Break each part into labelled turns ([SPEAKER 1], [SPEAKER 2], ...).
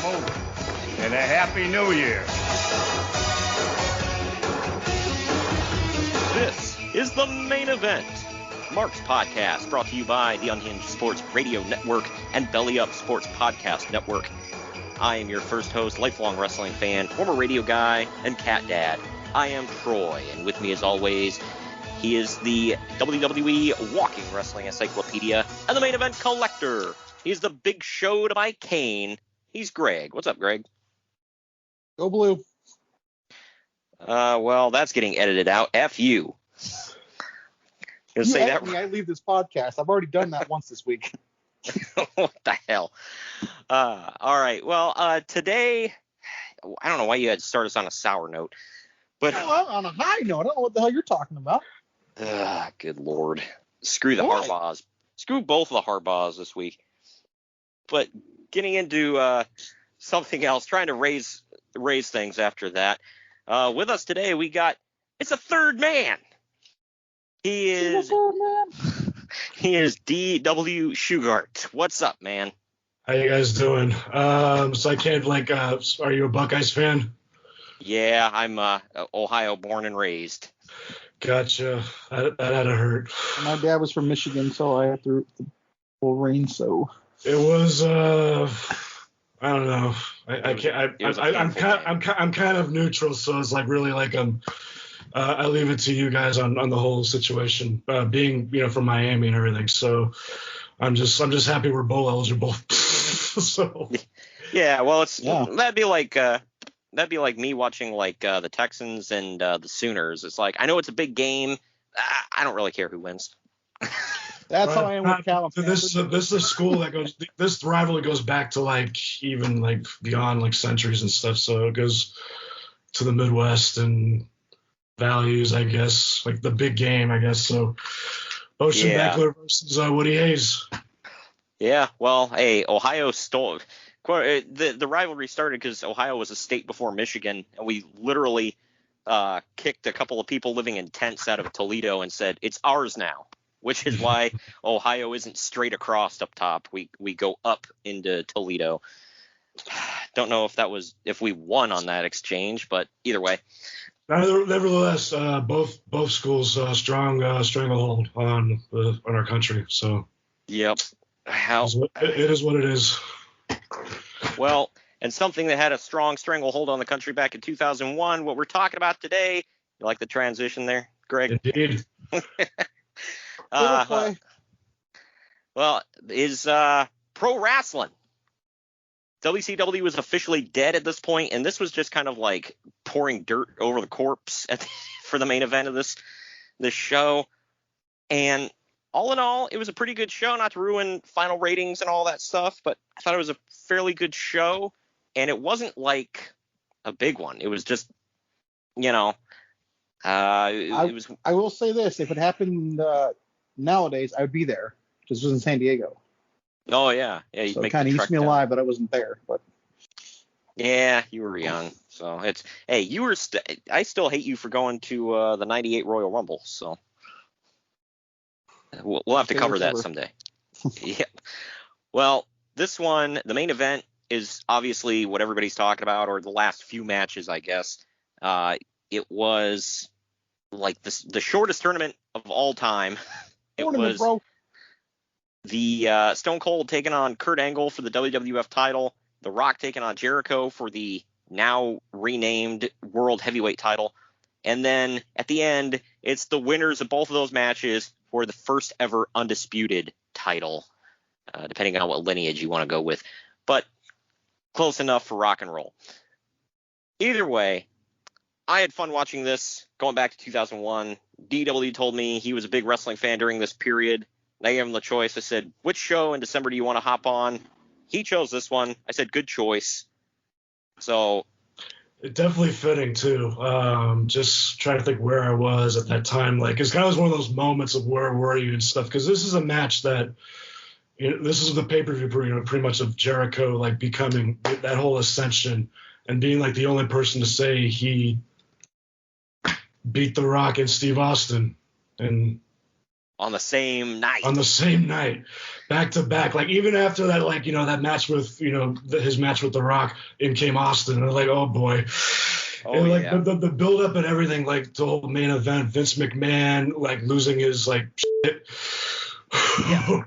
[SPEAKER 1] welcome over and a Happy New Year.
[SPEAKER 2] This is the main event. Mark's podcast, brought to you by the Unhinged Sports Radio Network and Belly Up Sports Podcast Network. I am your first host, lifelong wrestling fan, former radio guy, and cat dad. I am Troy, and with me as always, he is the WWE Walking Wrestling Encyclopedia and the main event collector. He's the Big Show to my Kane. He's Greg. What's up, Greg?
[SPEAKER 3] Go Blue.
[SPEAKER 2] Well, that's getting edited out. F you.
[SPEAKER 3] You say that me, I leave this podcast. I've already done that once this week.
[SPEAKER 2] What the hell? All right. Well, today, I don't know why you had to start us on a sour note, but
[SPEAKER 3] on a high note. I don't know what the hell you're talking about.
[SPEAKER 2] Good Lord. Screw the Harbaughs. Screw both of the Harbaughs this week. But getting into something else, trying to raise things after that. With us today, it's a third man. He is DW Shugart. What's up, man?
[SPEAKER 4] How you guys doing? So I can't are you a Buckeyes fan?
[SPEAKER 2] Yeah, I'm Ohio born and raised.
[SPEAKER 4] Gotcha. That had to hurt.
[SPEAKER 3] My dad was from Michigan, so I had to the full reign. So
[SPEAKER 4] it was I don't know. I'm kind of neutral, so it's like really like I leave it to you guys on the whole situation, being from Miami and everything. So I'm just happy we're bowl eligible. So
[SPEAKER 2] yeah, well that'd be like me watching the Texans and the Sooners. It's like I know it's a big game. I don't really care who wins.
[SPEAKER 3] That's how I am with California.
[SPEAKER 4] This is a school that goes. This rivalry goes back to even beyond centuries and stuff. So it goes to the Midwest and values, I guess, the big game, I guess. So Ocean Beckler versus Woody Hayes.
[SPEAKER 2] Yeah, well, hey, Ohio stole the rivalry started because Ohio was a state before Michigan, and we literally kicked a couple of people living in tents out of Toledo and said it's ours now, which is why Ohio isn't straight across up top. We go up into Toledo. Don't know if we won on that exchange, but either way.
[SPEAKER 4] Nevertheless, both schools stranglehold on our country. So
[SPEAKER 2] yep,
[SPEAKER 4] it is what it is.
[SPEAKER 2] Well, and something that had a strong stranglehold on the country back in 2001. What we're talking about today. You like the transition there, Greg?
[SPEAKER 4] Indeed.
[SPEAKER 2] Well, is pro wrestling. WCW was officially dead at this point, and this was just kind of like pouring dirt over the corpse for the main event of this show. And all in all, it was a pretty good show, not to ruin final ratings and all that stuff, but I thought it was a fairly good show, and it wasn't like a big one. It was just, it was.
[SPEAKER 3] I will say this: if it happened nowadays, I would be there. This was in San Diego.
[SPEAKER 2] Oh yeah.
[SPEAKER 3] So it kind of eats me alive, but I wasn't there. But
[SPEAKER 2] yeah, you were young, so it's you were. I still hate you for going to the '98 Royal Rumble, so we'll have to cover that someday. Yeah. Well, this one, the main event, is obviously what everybody's talking about, or the last few matches, I guess. It was like the shortest tournament of all time. It was. Bro. The Stone Cold taking on Kurt Angle for the WWF title, The Rock taking on Jericho for the now renamed World Heavyweight title, and then at the end, it's the winners of both of those matches for the first ever undisputed title, depending on what lineage you want to go with, but close enough for rock and roll. Either way, I had fun watching this, going back to 2001. DW told me he was a big wrestling fan during this period. I gave him the choice. I said, which show in December do you want to hop on? He chose this one. I said, good choice. So
[SPEAKER 4] it definitely fitting too. Just trying to think where I was at that time. It's kind of one of those moments of where were you and stuff. Because this is a match that, this is the pay-per-view, pretty much of Jericho, becoming that whole ascension and being the only person to say he beat The Rock and Steve Austin. And
[SPEAKER 2] On the same night.
[SPEAKER 4] On the same night, back to back. Like even after that, like that match with his match with The Rock, in came Austin, and like, oh boy.
[SPEAKER 2] Oh,
[SPEAKER 4] and like
[SPEAKER 2] yeah.
[SPEAKER 4] the build up and everything, like the whole main event, Vince McMahon like losing his like shit. Yeah.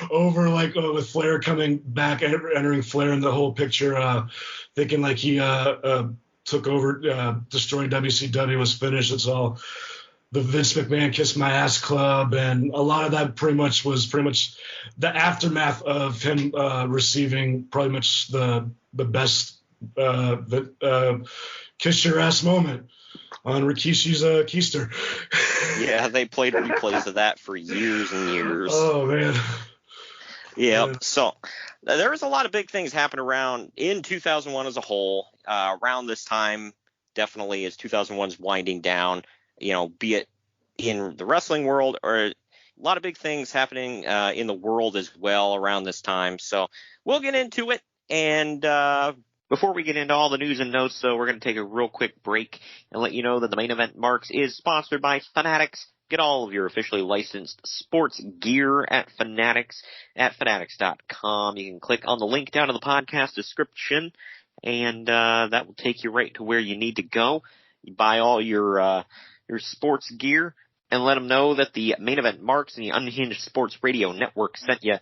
[SPEAKER 4] over like with Flair coming back, entering Flair in the whole picture, thinking like he took over, destroyed WCW, was finished. It's all the Vince McMahon Kiss My Ass Club, and a lot of that was pretty much the aftermath of him receiving probably much the best kiss your ass moment on Rikishi's keister.
[SPEAKER 2] Yeah, they played replays of that for years and years.
[SPEAKER 4] Oh man.
[SPEAKER 2] Yep. Yeah. So there was a lot of big things happening around in 2001 as a whole. Around this time, definitely as 2001's winding down, be it in the wrestling world or a lot of big things happening in the world as well around this time. So we'll get into it. And before we get into all the news and notes, though, we're going to take a real quick break and let you know that the Main Event Marks is sponsored by Fanatics. Get all of your officially licensed sports gear at Fanatics at fanatics.com. You can click on the link down in the podcast description, and that will take you right to where you need to go. You buy all your sports gear and let them know that the Main Event Marks and the Unhinged Sports Radio Network sent you.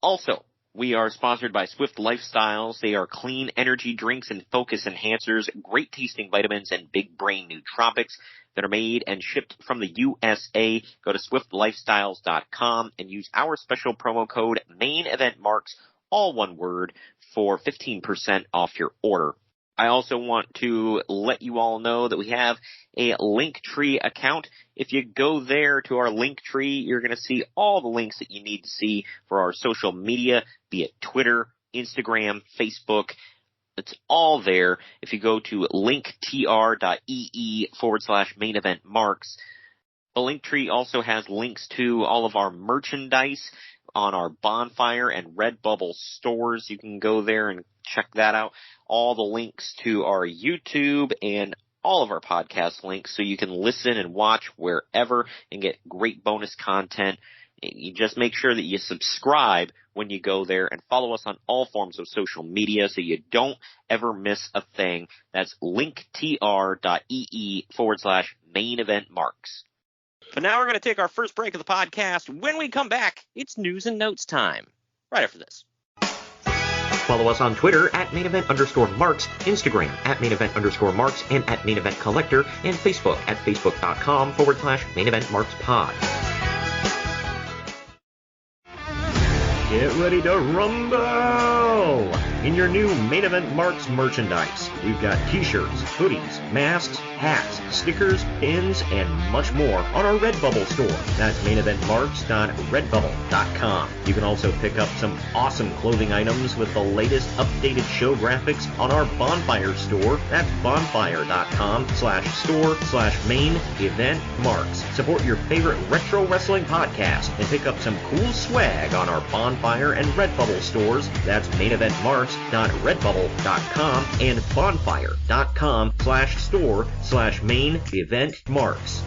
[SPEAKER 2] Also, we are sponsored by Swift Lifestyles. They are clean energy drinks and focus enhancers, great tasting vitamins, and big brain nootropics that are made and shipped from the USA. Go to swiftlifestyles.com and use our special promo code MAINEVENTMARKS, all one word, for 15% off your order. I also want to let you all know that we have a Linktree account. If you go there to our Linktree, you're going to see all the links that you need to see for our social media, be it Twitter, Instagram, Facebook. It's all there. If you go to linktr.ee/main event marks, the Linktree also has links to all of our merchandise on our Bonfire and Redbubble stores. You can go there and check that out. All the links to our YouTube and all of our podcast links so you can listen and watch wherever and get great bonus content. You just make sure that you subscribe when you go there and follow us on all forms of social media so you don't ever miss a thing. That's linktr.ee/main event marks. But now we're going to take our first break of the podcast. When we come back, it's news and notes time. Right after this.
[SPEAKER 5] Follow us on Twitter at @main_event_marks, Instagram at @main_event_marks, and at Main Event Collector, and Facebook at facebook.com/main event marks pod. Get ready to rumble in your new Main Event Marks merchandise. We've got t-shirts, hoodies, masks, hats, stickers, pins, and much more on our Redbubble store. That's maineventmarks.redbubble.com. You can also pick up some awesome clothing items with the latest updated show graphics on our Bonfire store. That's bonfire.com/store/main event marks. Support your favorite retro wrestling podcast and pick up some cool swag on our Bonfire and Redbubble stores. That's maineventmarks.redbubble.com and bonfire.com/store/main event marks.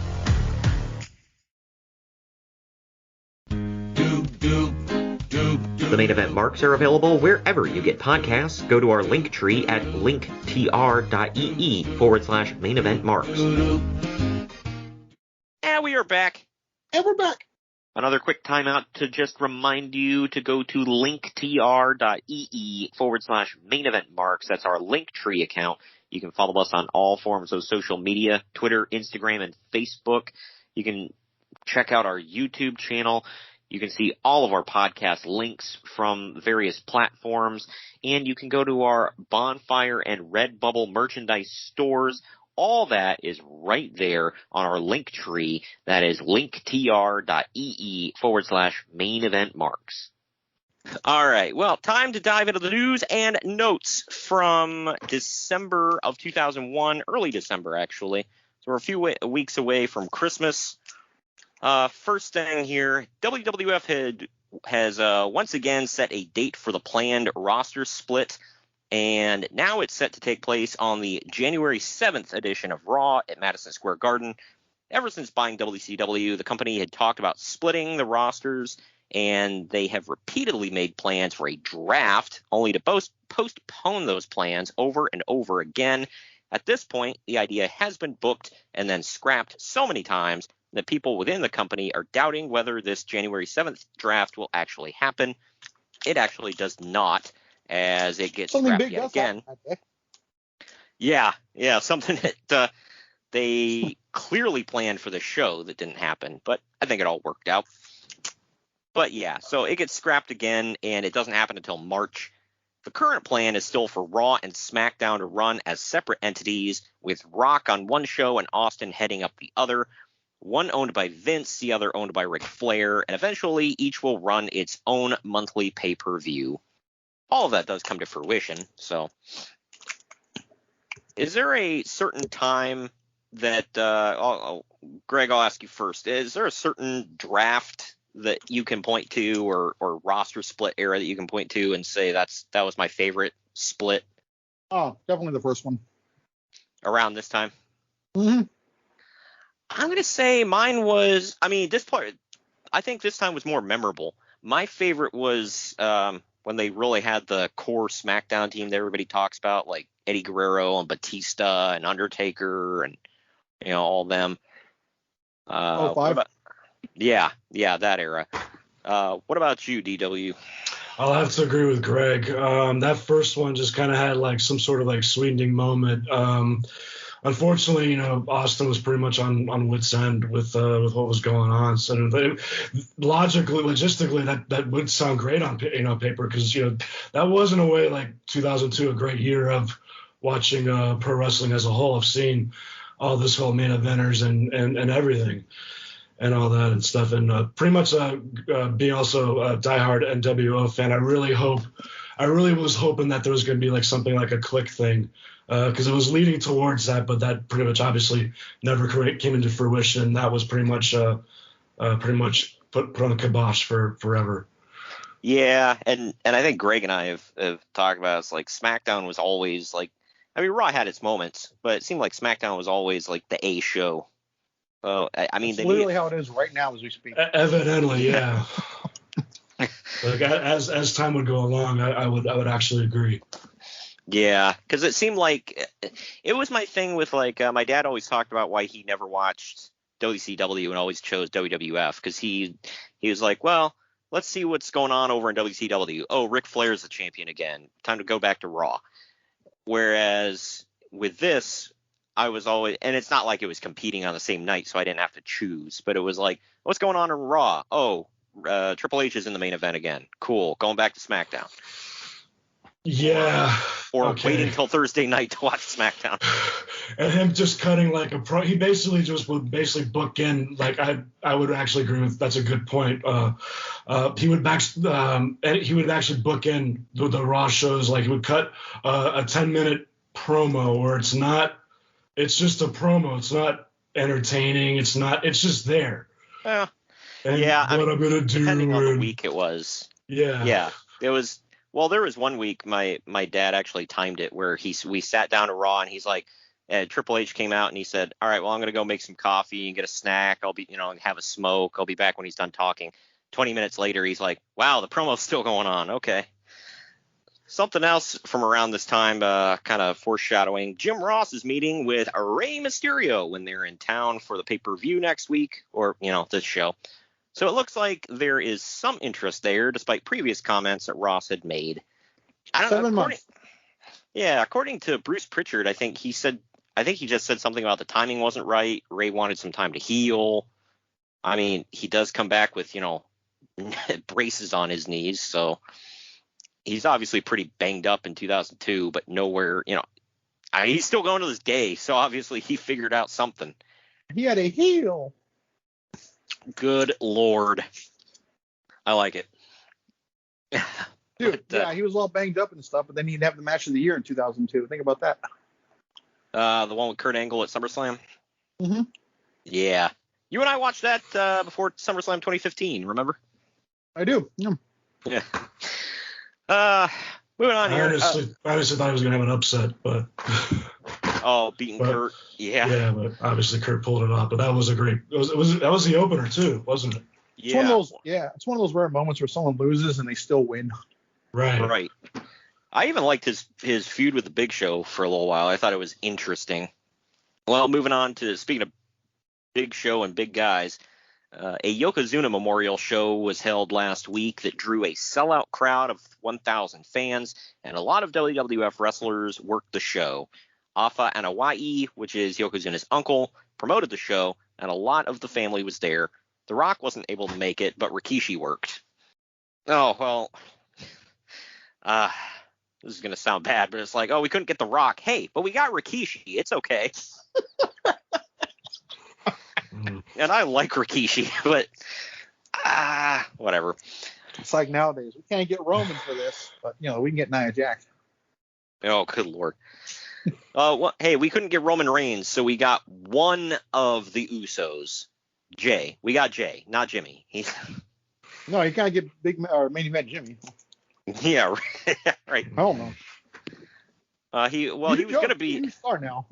[SPEAKER 5] The Main Event Marks are available wherever you get podcasts. Go to our Linktree at linktr.ee/main event marks.
[SPEAKER 2] And we are back.
[SPEAKER 3] And we're back.
[SPEAKER 2] Another quick timeout to just remind you to go to linktr.ee/main event marks. That's our Linktree account. You can follow us on all forms of social media, Twitter, Instagram, and Facebook. You can check out our YouTube channel. You can see all of our podcast links from various platforms. And you can go to our Bonfire and Redbubble merchandise stores. All that is right there on our Linktree. That is linktr.ee/main event marks. All right. Well, time to dive into the news and notes from December of 2001, early December, actually. So we're a few weeks away from Christmas. First thing here, WWF has once again set a date for the planned roster split, and now it's set to take place on the January 7th edition of Raw at Madison Square Garden. ever since buying WCW, the company had talked about splitting the rosters, and they have repeatedly made plans for a draft, only to postpone those plans over and over again. At this point, the idea has been booked and then scrapped so many times that people within the company are doubting whether this January 7th draft will actually happen. It actually does not, as it gets scrapped yet again. Yeah, something that they clearly planned for the show that didn't happen, but I think it all worked out. But yeah, so it gets scrapped again, and it doesn't happen until March. The current plan is still for Raw and SmackDown to run as separate entities, with Rock on one show and Austin heading up the other. One owned by Vince, the other owned by Ric Flair, and eventually each will run its own monthly pay-per-view. All of that does come to fruition, so. Is there a certain time that, Greg, I'll ask you first. Is there a certain draft that you can point to or roster split era that you can point to and say that was my favorite split?
[SPEAKER 3] Oh, definitely the first one.
[SPEAKER 2] Around this time?
[SPEAKER 3] Mm-hmm.
[SPEAKER 2] I'm going to say mine was, this part, I think this time was more memorable. My favorite was when they really had the core SmackDown team that everybody talks about, like Eddie Guerrero and Batista and Undertaker and, all them.
[SPEAKER 3] 05?
[SPEAKER 2] Yeah, that era. What about you, DW?
[SPEAKER 4] I'll have to agree with Greg. That first one just kind of had like some sort of like sweetening moment. Unfortunately, Austin was pretty much on wit's end with what was going on. So logistically, that would sound great on paper because that was in a way like 2002, a great year of watching pro wrestling as a whole. I've seen all this whole main eventers and everything and all that and stuff. And pretty much being also a diehard NWO fan, I really was hoping that there was going to be like something like a click thing. Because it was leading towards that, but that pretty much obviously never came into fruition. That was pretty much put on the kibosh for forever.
[SPEAKER 2] Yeah, and I think Greg and I have talked about it. It's like SmackDown was always like, Raw had its moments, but it seemed like SmackDown was always like the A show. So
[SPEAKER 3] That's literally how it is right now as we speak.
[SPEAKER 4] Evidently, yeah. Like as time would go along, I would actually agree.
[SPEAKER 2] Yeah, because it seemed like it was my thing with like my dad always talked about why he never watched WCW and always chose WWF because he was like, well, let's see what's going on over in WCW. Oh, Ric Flair's the champion again. Time to go back to Raw. Whereas with this, I was always, and it's not like it was competing on the same night, so I didn't have to choose. But it was like, what's going on in Raw? Oh, Triple H is in the main event again. Cool. Going back to SmackDown.
[SPEAKER 4] Yeah.
[SPEAKER 2] Or waiting until Thursday night to watch SmackDown.
[SPEAKER 4] And him just cutting like a pro. He basically just would book in. Like I would actually agree with. That's a good point. He would actually book in the Raw shows. Like he would cut a 10-minute promo where it's just a promo. It's not entertaining. It's just there.
[SPEAKER 2] Yeah.
[SPEAKER 4] And what I'm gonna do.
[SPEAKER 2] Depending on the week it was.
[SPEAKER 4] Yeah.
[SPEAKER 2] Yeah. It was. Well, there was one week my dad actually timed it where we sat down to Raw and he's like, Triple H came out and he said, all right, well, I'm going to go make some coffee and get a snack. I'll be, have a smoke. I'll be back when he's done talking. 20 minutes later, he's like, wow, the promo's still going on. Okay. Something else from around this time, kind of foreshadowing. Jim Ross is meeting with Rey Mysterio when they're in town for the pay-per-view next week or, this show. So it looks like there is some interest there, despite previous comments that Ross had made. I don't know.
[SPEAKER 3] 7 months.
[SPEAKER 2] Yeah, according to Bruce Pritchard, I think he just said something about the timing wasn't right. Ray wanted some time to heal. He does come back with, braces on his knees, so he's obviously pretty banged up in 2002, but nowhere, he's still going to this day, so obviously he figured out something.
[SPEAKER 3] He had a heel.
[SPEAKER 2] Good Lord. I like it.
[SPEAKER 3] Dude, yeah, he was all banged up and stuff, but then he'd have the match of the year in 2002. Think about that.
[SPEAKER 2] The one with Kurt Angle at SummerSlam?
[SPEAKER 3] Mm-hmm.
[SPEAKER 2] Yeah. You and I watched that before SummerSlam 2015, remember?
[SPEAKER 3] I do.
[SPEAKER 2] Yeah. Moving on here.
[SPEAKER 4] I honestly thought he was going to have an upset, but...
[SPEAKER 2] Oh, beating Kurt. Yeah.
[SPEAKER 4] Yeah, but obviously Kurt pulled it off. But that was a great. That was the opener too, wasn't it?
[SPEAKER 3] It's one of those. Yeah, it's one of those rare moments where someone loses and they still win.
[SPEAKER 2] Right. I even liked his feud with the Big Show for a little while. I thought it was interesting. Well, moving on to speaking of Big Show and big guys, a Yokozuna memorial show was held last week that drew a sellout crowd of 1,000 fans, and a lot of WWF wrestlers worked the show. Afa Anoa'i, which is Yokozuna's uncle, promoted the show, and a lot of the family was there. The Rock wasn't able to make it, but Rikishi worked. Oh, well, this is going to sound bad, but it's like, oh, we couldn't get The Rock. Hey, but we got Rikishi. It's okay. And I like Rikishi, but whatever.
[SPEAKER 3] It's like nowadays, we can't get Roman for this, but, we can get Nia Jax.
[SPEAKER 2] Oh, good Lord. Hey, we couldn't get Roman Reigns, so we got one of the Usos. Jay. We got Jay, not Jimmy.
[SPEAKER 3] No, you can't get main event Jimmy.
[SPEAKER 2] Yeah, right.
[SPEAKER 3] Hell no.
[SPEAKER 2] He was going to be
[SPEAKER 3] a star now.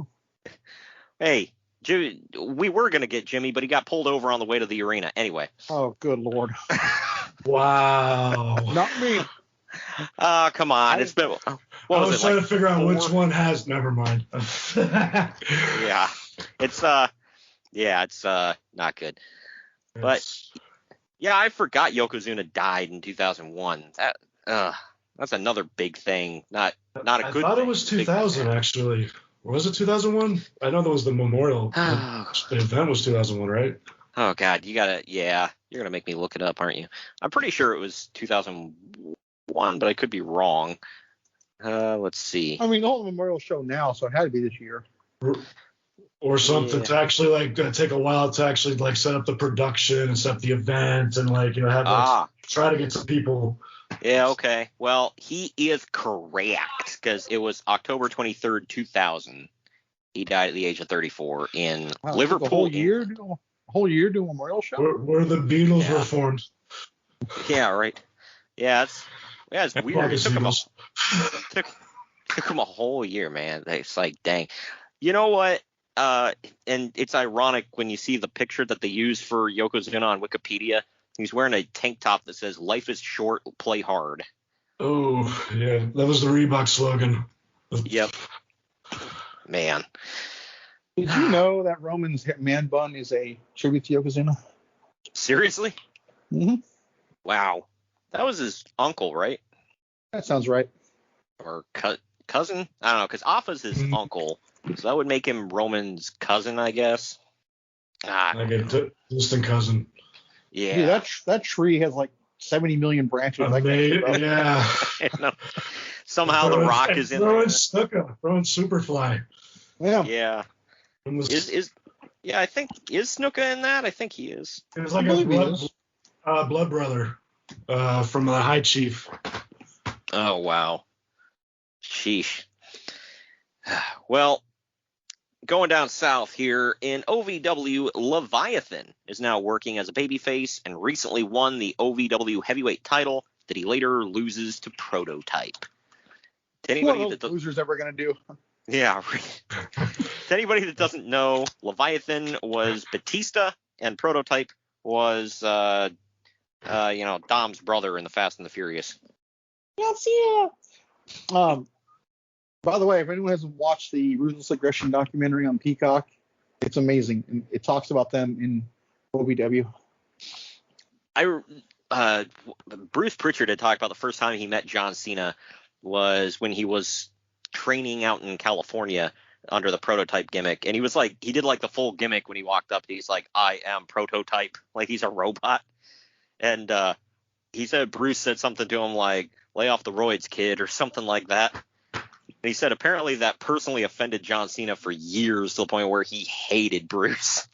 [SPEAKER 2] Hey, Jimmy, we were going to get Jimmy, but he got pulled over on the way to the arena. Anyway.
[SPEAKER 3] Oh, good Lord.
[SPEAKER 4] Wow.
[SPEAKER 3] Not me.
[SPEAKER 2] Come on. It's been.
[SPEAKER 4] I was trying to figure out which one has. Never mind.
[SPEAKER 2] Yeah. It's not good. But yeah, I forgot Yokozuna died in 2001. That's another big thing. Not a good thing.
[SPEAKER 4] I thought it was 2000 actually. Was it 2001? I know that was the memorial. The event was 2001, right?
[SPEAKER 2] Oh God, you're gonna make me look it up, aren't you? I'm pretty sure it was 2001, but I could be wrong. Let's see.
[SPEAKER 3] I mean, the whole memorial show now, so it had to be this year.
[SPEAKER 4] Or something to actually take a while to actually set up the production and set up the event and have try to get some people.
[SPEAKER 2] Yeah, okay. Well, he is correct because it was October 23rd, 2000. He died at the age of 34 in Liverpool.
[SPEAKER 3] A whole year doing a memorial show?
[SPEAKER 4] Where the Beatles were formed.
[SPEAKER 2] Yeah, right. Yeah, it's weird. It took him a whole year, man. It's like, dang. You know what? And it's ironic when you see the picture that they use for Yokozuna on Wikipedia. He's wearing a tank top that says, "Life is short, play hard."
[SPEAKER 4] Oh, yeah. That was the Reebok slogan.
[SPEAKER 2] Yep. Man.
[SPEAKER 3] Did you know that Roman's man bun is a tribute to Yokozuna?
[SPEAKER 2] Seriously?
[SPEAKER 3] Mm-hmm.
[SPEAKER 2] Wow. That was his uncle, right?
[SPEAKER 3] That sounds right.
[SPEAKER 2] Or cousin? I don't know, because Afa's his uncle. So that would make him Roman's cousin, I guess.
[SPEAKER 4] Like a distant cousin.
[SPEAKER 2] Yeah.
[SPEAKER 3] Dude, that tree has like 70 million branches.
[SPEAKER 4] Yeah.
[SPEAKER 2] Somehow The Rock is in there.
[SPEAKER 4] Throwing Superfly.
[SPEAKER 3] Yeah.
[SPEAKER 2] Yeah. I think is Snuka in that? I think he is.
[SPEAKER 4] It was like a blood brother from the High Chief.
[SPEAKER 2] Oh wow. Sheesh. Well, going down south here in OVW, Leviathan is now working as a babyface and recently won the OVW heavyweight title that he later loses to Prototype. To anybody
[SPEAKER 3] what are losers ever going to do?
[SPEAKER 2] Yeah. To anybody that doesn't know, Leviathan was Batista and Prototype was Dom's brother in the Fast and the Furious.
[SPEAKER 3] Yes, yeah. By the way, if anyone hasn't watched the Ruthless Aggression documentary on Peacock, it's amazing. And it talks about them in OVW.
[SPEAKER 2] Bruce Pritchard had talked about the first time he met John Cena was when he was training out in California under the Prototype gimmick. And he was like, he did like the full gimmick when he walked up. He's like, "I am Prototype." Like he's a robot. And he said Bruce said something to him like, "Lay off the roids, kid," or something like that. And he said apparently that personally offended John Cena for years to the point where he hated Bruce.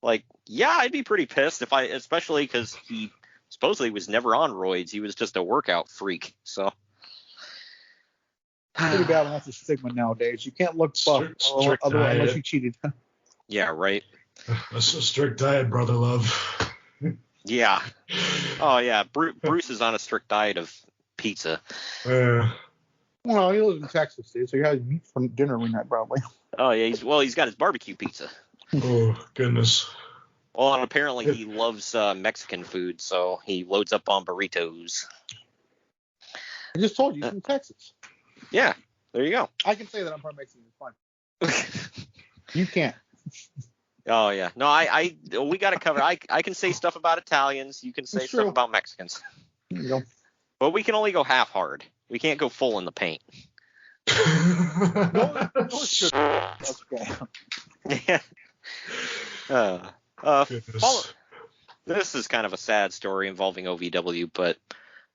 [SPEAKER 2] Like, yeah, I'd be pretty pissed especially because he supposedly was never on roids. He was just a workout freak. So
[SPEAKER 3] pretty bad when that's a stigma nowadays. You can't look buff otherwise unless you cheated.
[SPEAKER 2] Yeah, right.
[SPEAKER 4] That's a strict diet, brother love.
[SPEAKER 2] Yeah. Oh yeah, Bruce is on a strict diet of pizza.
[SPEAKER 3] Well, he lives in Texas, dude, so he has meat for dinner one night, probably.
[SPEAKER 2] Oh yeah, he's got his barbecue pizza.
[SPEAKER 4] Oh goodness.
[SPEAKER 2] Well, and apparently he loves Mexican food, so he loads up on burritos.
[SPEAKER 3] I just told you he's from Texas.
[SPEAKER 2] Yeah, there you go.
[SPEAKER 3] I can say that I'm part Mexican. It's fine. You can't.
[SPEAKER 2] Oh yeah, no, we got to cover. I can say stuff about Italians. You can say
[SPEAKER 3] That's
[SPEAKER 2] stuff
[SPEAKER 3] true.
[SPEAKER 2] about Mexicans.
[SPEAKER 3] There you go.
[SPEAKER 2] But we can only go half hard. We can't go full in the paint.
[SPEAKER 3] No sugar. That's okay.
[SPEAKER 2] Yeah. This is kind of a sad story involving OVW, but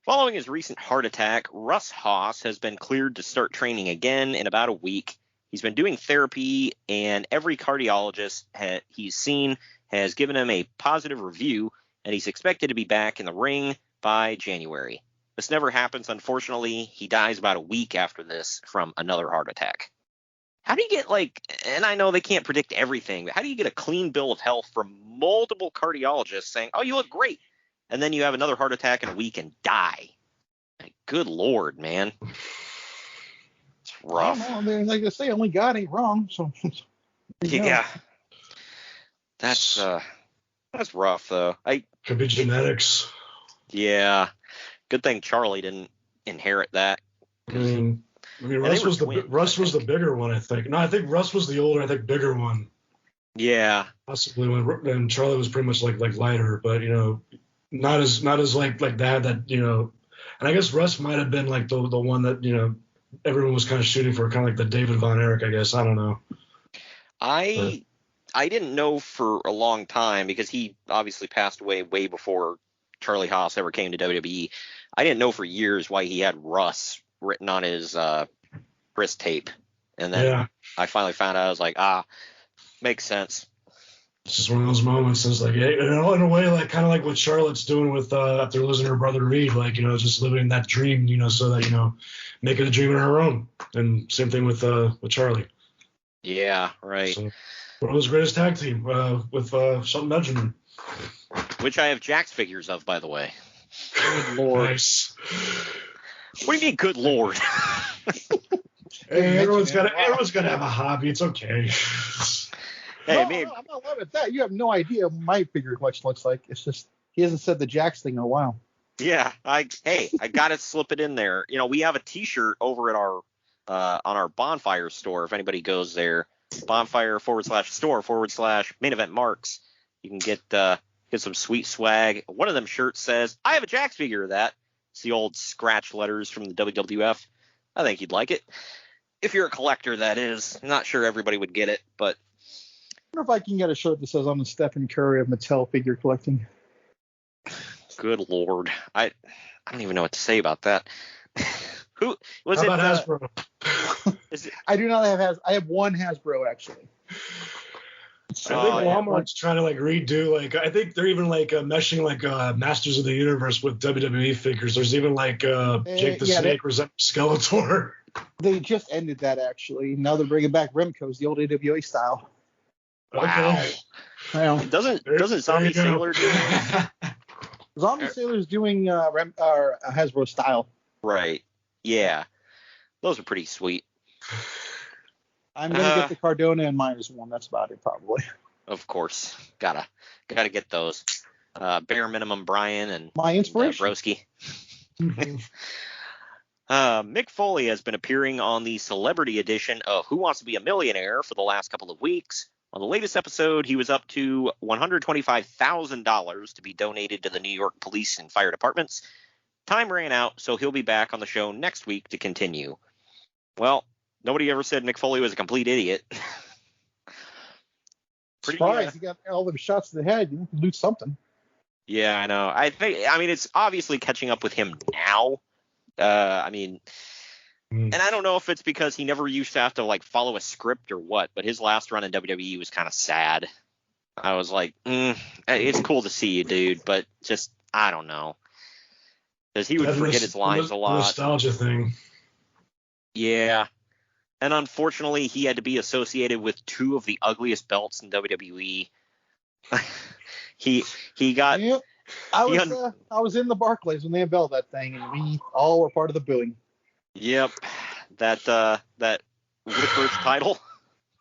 [SPEAKER 2] following his recent heart attack, Russ Haas has been cleared to start training again in about a week. He's been doing therapy, and every cardiologist he's seen has given him a positive review, and he's expected to be back in the ring by January. This never happens, unfortunately. He dies about a week after this from another heart attack. How do you get, and I know they can't predict everything, but how do you get a clean bill of health from multiple cardiologists saying, oh, you look great, and then you have another heart attack in a week and die? Good Lord, man. It's rough.
[SPEAKER 3] I don't know. Like I say, only God ain't wrong, so.
[SPEAKER 2] Yeah. That's rough, though.
[SPEAKER 4] Could be genetics.
[SPEAKER 2] Yeah. Good thing Charlie didn't inherit that.
[SPEAKER 4] I mean Russ was the bigger one, I think. No, I think Russ was the older, bigger one.
[SPEAKER 2] Yeah.
[SPEAKER 4] Possibly when Charlie was pretty much like lighter, but not as like that, and I guess Russ might have been like the one that everyone was kind of shooting for, kind of like the David Von Erich, I guess. I don't know.
[SPEAKER 2] I didn't know for a long time, because he obviously passed away way before Charlie Haas ever came to WWE. I didn't know for years why he had Russ written on his wrist tape, and then I finally found out. I was like, makes sense.
[SPEAKER 4] It's just one of those moments. It's like, in a way, like kind of like what Charlotte's doing with after losing her brother Reed, just living that dream, so that making a dream of her own. And same thing with Charlie.
[SPEAKER 2] Yeah, right.
[SPEAKER 4] So, one of those greatest tag team with Shelton Benjamin,
[SPEAKER 2] which I have Jack's figures of, by the way.
[SPEAKER 3] Good Lord.
[SPEAKER 4] Nice.
[SPEAKER 2] What do you mean, good Lord?
[SPEAKER 4] Hey, everyone's got to have a hobby. It's okay.
[SPEAKER 2] Hey,
[SPEAKER 3] no, I'm not laughing at that. You have no idea what my figure collection looks like. It's just he hasn't said the Jax thing in a while.
[SPEAKER 2] Yeah, I got to slip it in there. We have a T-shirt over at our on our Bonfire store. If anybody goes there, Bonfire/store/main event marks, you can get some sweet swag. One of them shirts says, "I have a Jax figure of that." It's the old scratch letters from the WWF. I think you'd like it. If you're a collector, that is. I'm not sure everybody would get it, but
[SPEAKER 3] I wonder if I can get a shirt that says I'm the Stephen Curry of Mattel figure collecting.
[SPEAKER 2] Good Lord. I don't even know what to say about that. Who was
[SPEAKER 4] How
[SPEAKER 2] it?
[SPEAKER 4] about Hasbro?
[SPEAKER 3] I do not have I have one Hasbro, actually.
[SPEAKER 4] I think Walmart's trying to redo, I think they're even meshing Masters of the Universe with WWE figures. There's even Jake the Snake resembles Skeletor.
[SPEAKER 3] They just ended that, actually. Now they're bringing back Remco's, the old AWA style.
[SPEAKER 2] Wow.
[SPEAKER 3] Well,
[SPEAKER 2] doesn't Zombie Sailor do it?
[SPEAKER 3] Zombie Sailor's doing Hasbro style.
[SPEAKER 2] Right. Yeah. Those are pretty sweet.
[SPEAKER 3] I'm gonna get the Cardona and Myers one. That's about it, probably.
[SPEAKER 2] Of course, gotta get those. Bare minimum Brian and
[SPEAKER 3] my inspiration.
[SPEAKER 2] Broski. Mick Foley has been appearing on the celebrity edition of Who Wants to Be a Millionaire for the last couple of weeks. On the latest episode, he was up to $125,000 to be donated to the New York police and fire departments. Time ran out, so he'll be back on the show next week to continue. Well, nobody ever said Mick Foley was a complete idiot.
[SPEAKER 3] Surprised he got all them shots to the head. You can lose something.
[SPEAKER 2] Yeah, I know. I mean, it's obviously catching up with him now. And I don't know if it's because he never used to have to follow a script or what, but his last run in WWE was kind of sad. I was like, it's cool to see you, dude, but just, I don't know. Because he would forget his lines a lot.
[SPEAKER 4] Nostalgia thing.
[SPEAKER 2] Yeah. And unfortunately, he had to be associated with two of the ugliest belts in WWE. he got.
[SPEAKER 3] Yep. I was in the Barclays when they unveiled that thing, and we all were part of the booing.
[SPEAKER 2] Yep. that Whitworth title.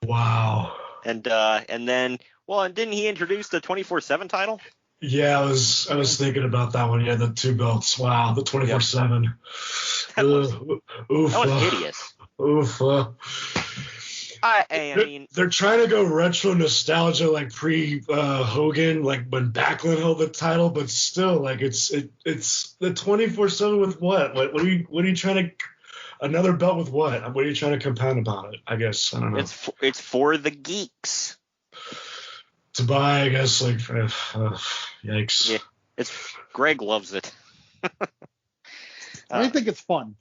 [SPEAKER 4] Wow.
[SPEAKER 2] And then and didn't he introduce the 24/7 title?
[SPEAKER 4] Yeah, I was thinking about that one. Yeah, the 2 belts. Wow, the 24/7.
[SPEAKER 2] That was hideous.
[SPEAKER 4] Oof.
[SPEAKER 2] I mean,
[SPEAKER 4] they're trying to go retro nostalgia, like pre Hogan, like when Backlund held the title, but still, like it's the 24/7 with what? What are you trying to? Another belt with what? What are you trying to compound about it? I guess I don't know.
[SPEAKER 2] It's for the geeks
[SPEAKER 4] to buy, I guess. Like, yikes.
[SPEAKER 2] Yeah, Greg loves it.
[SPEAKER 3] I think it's fun.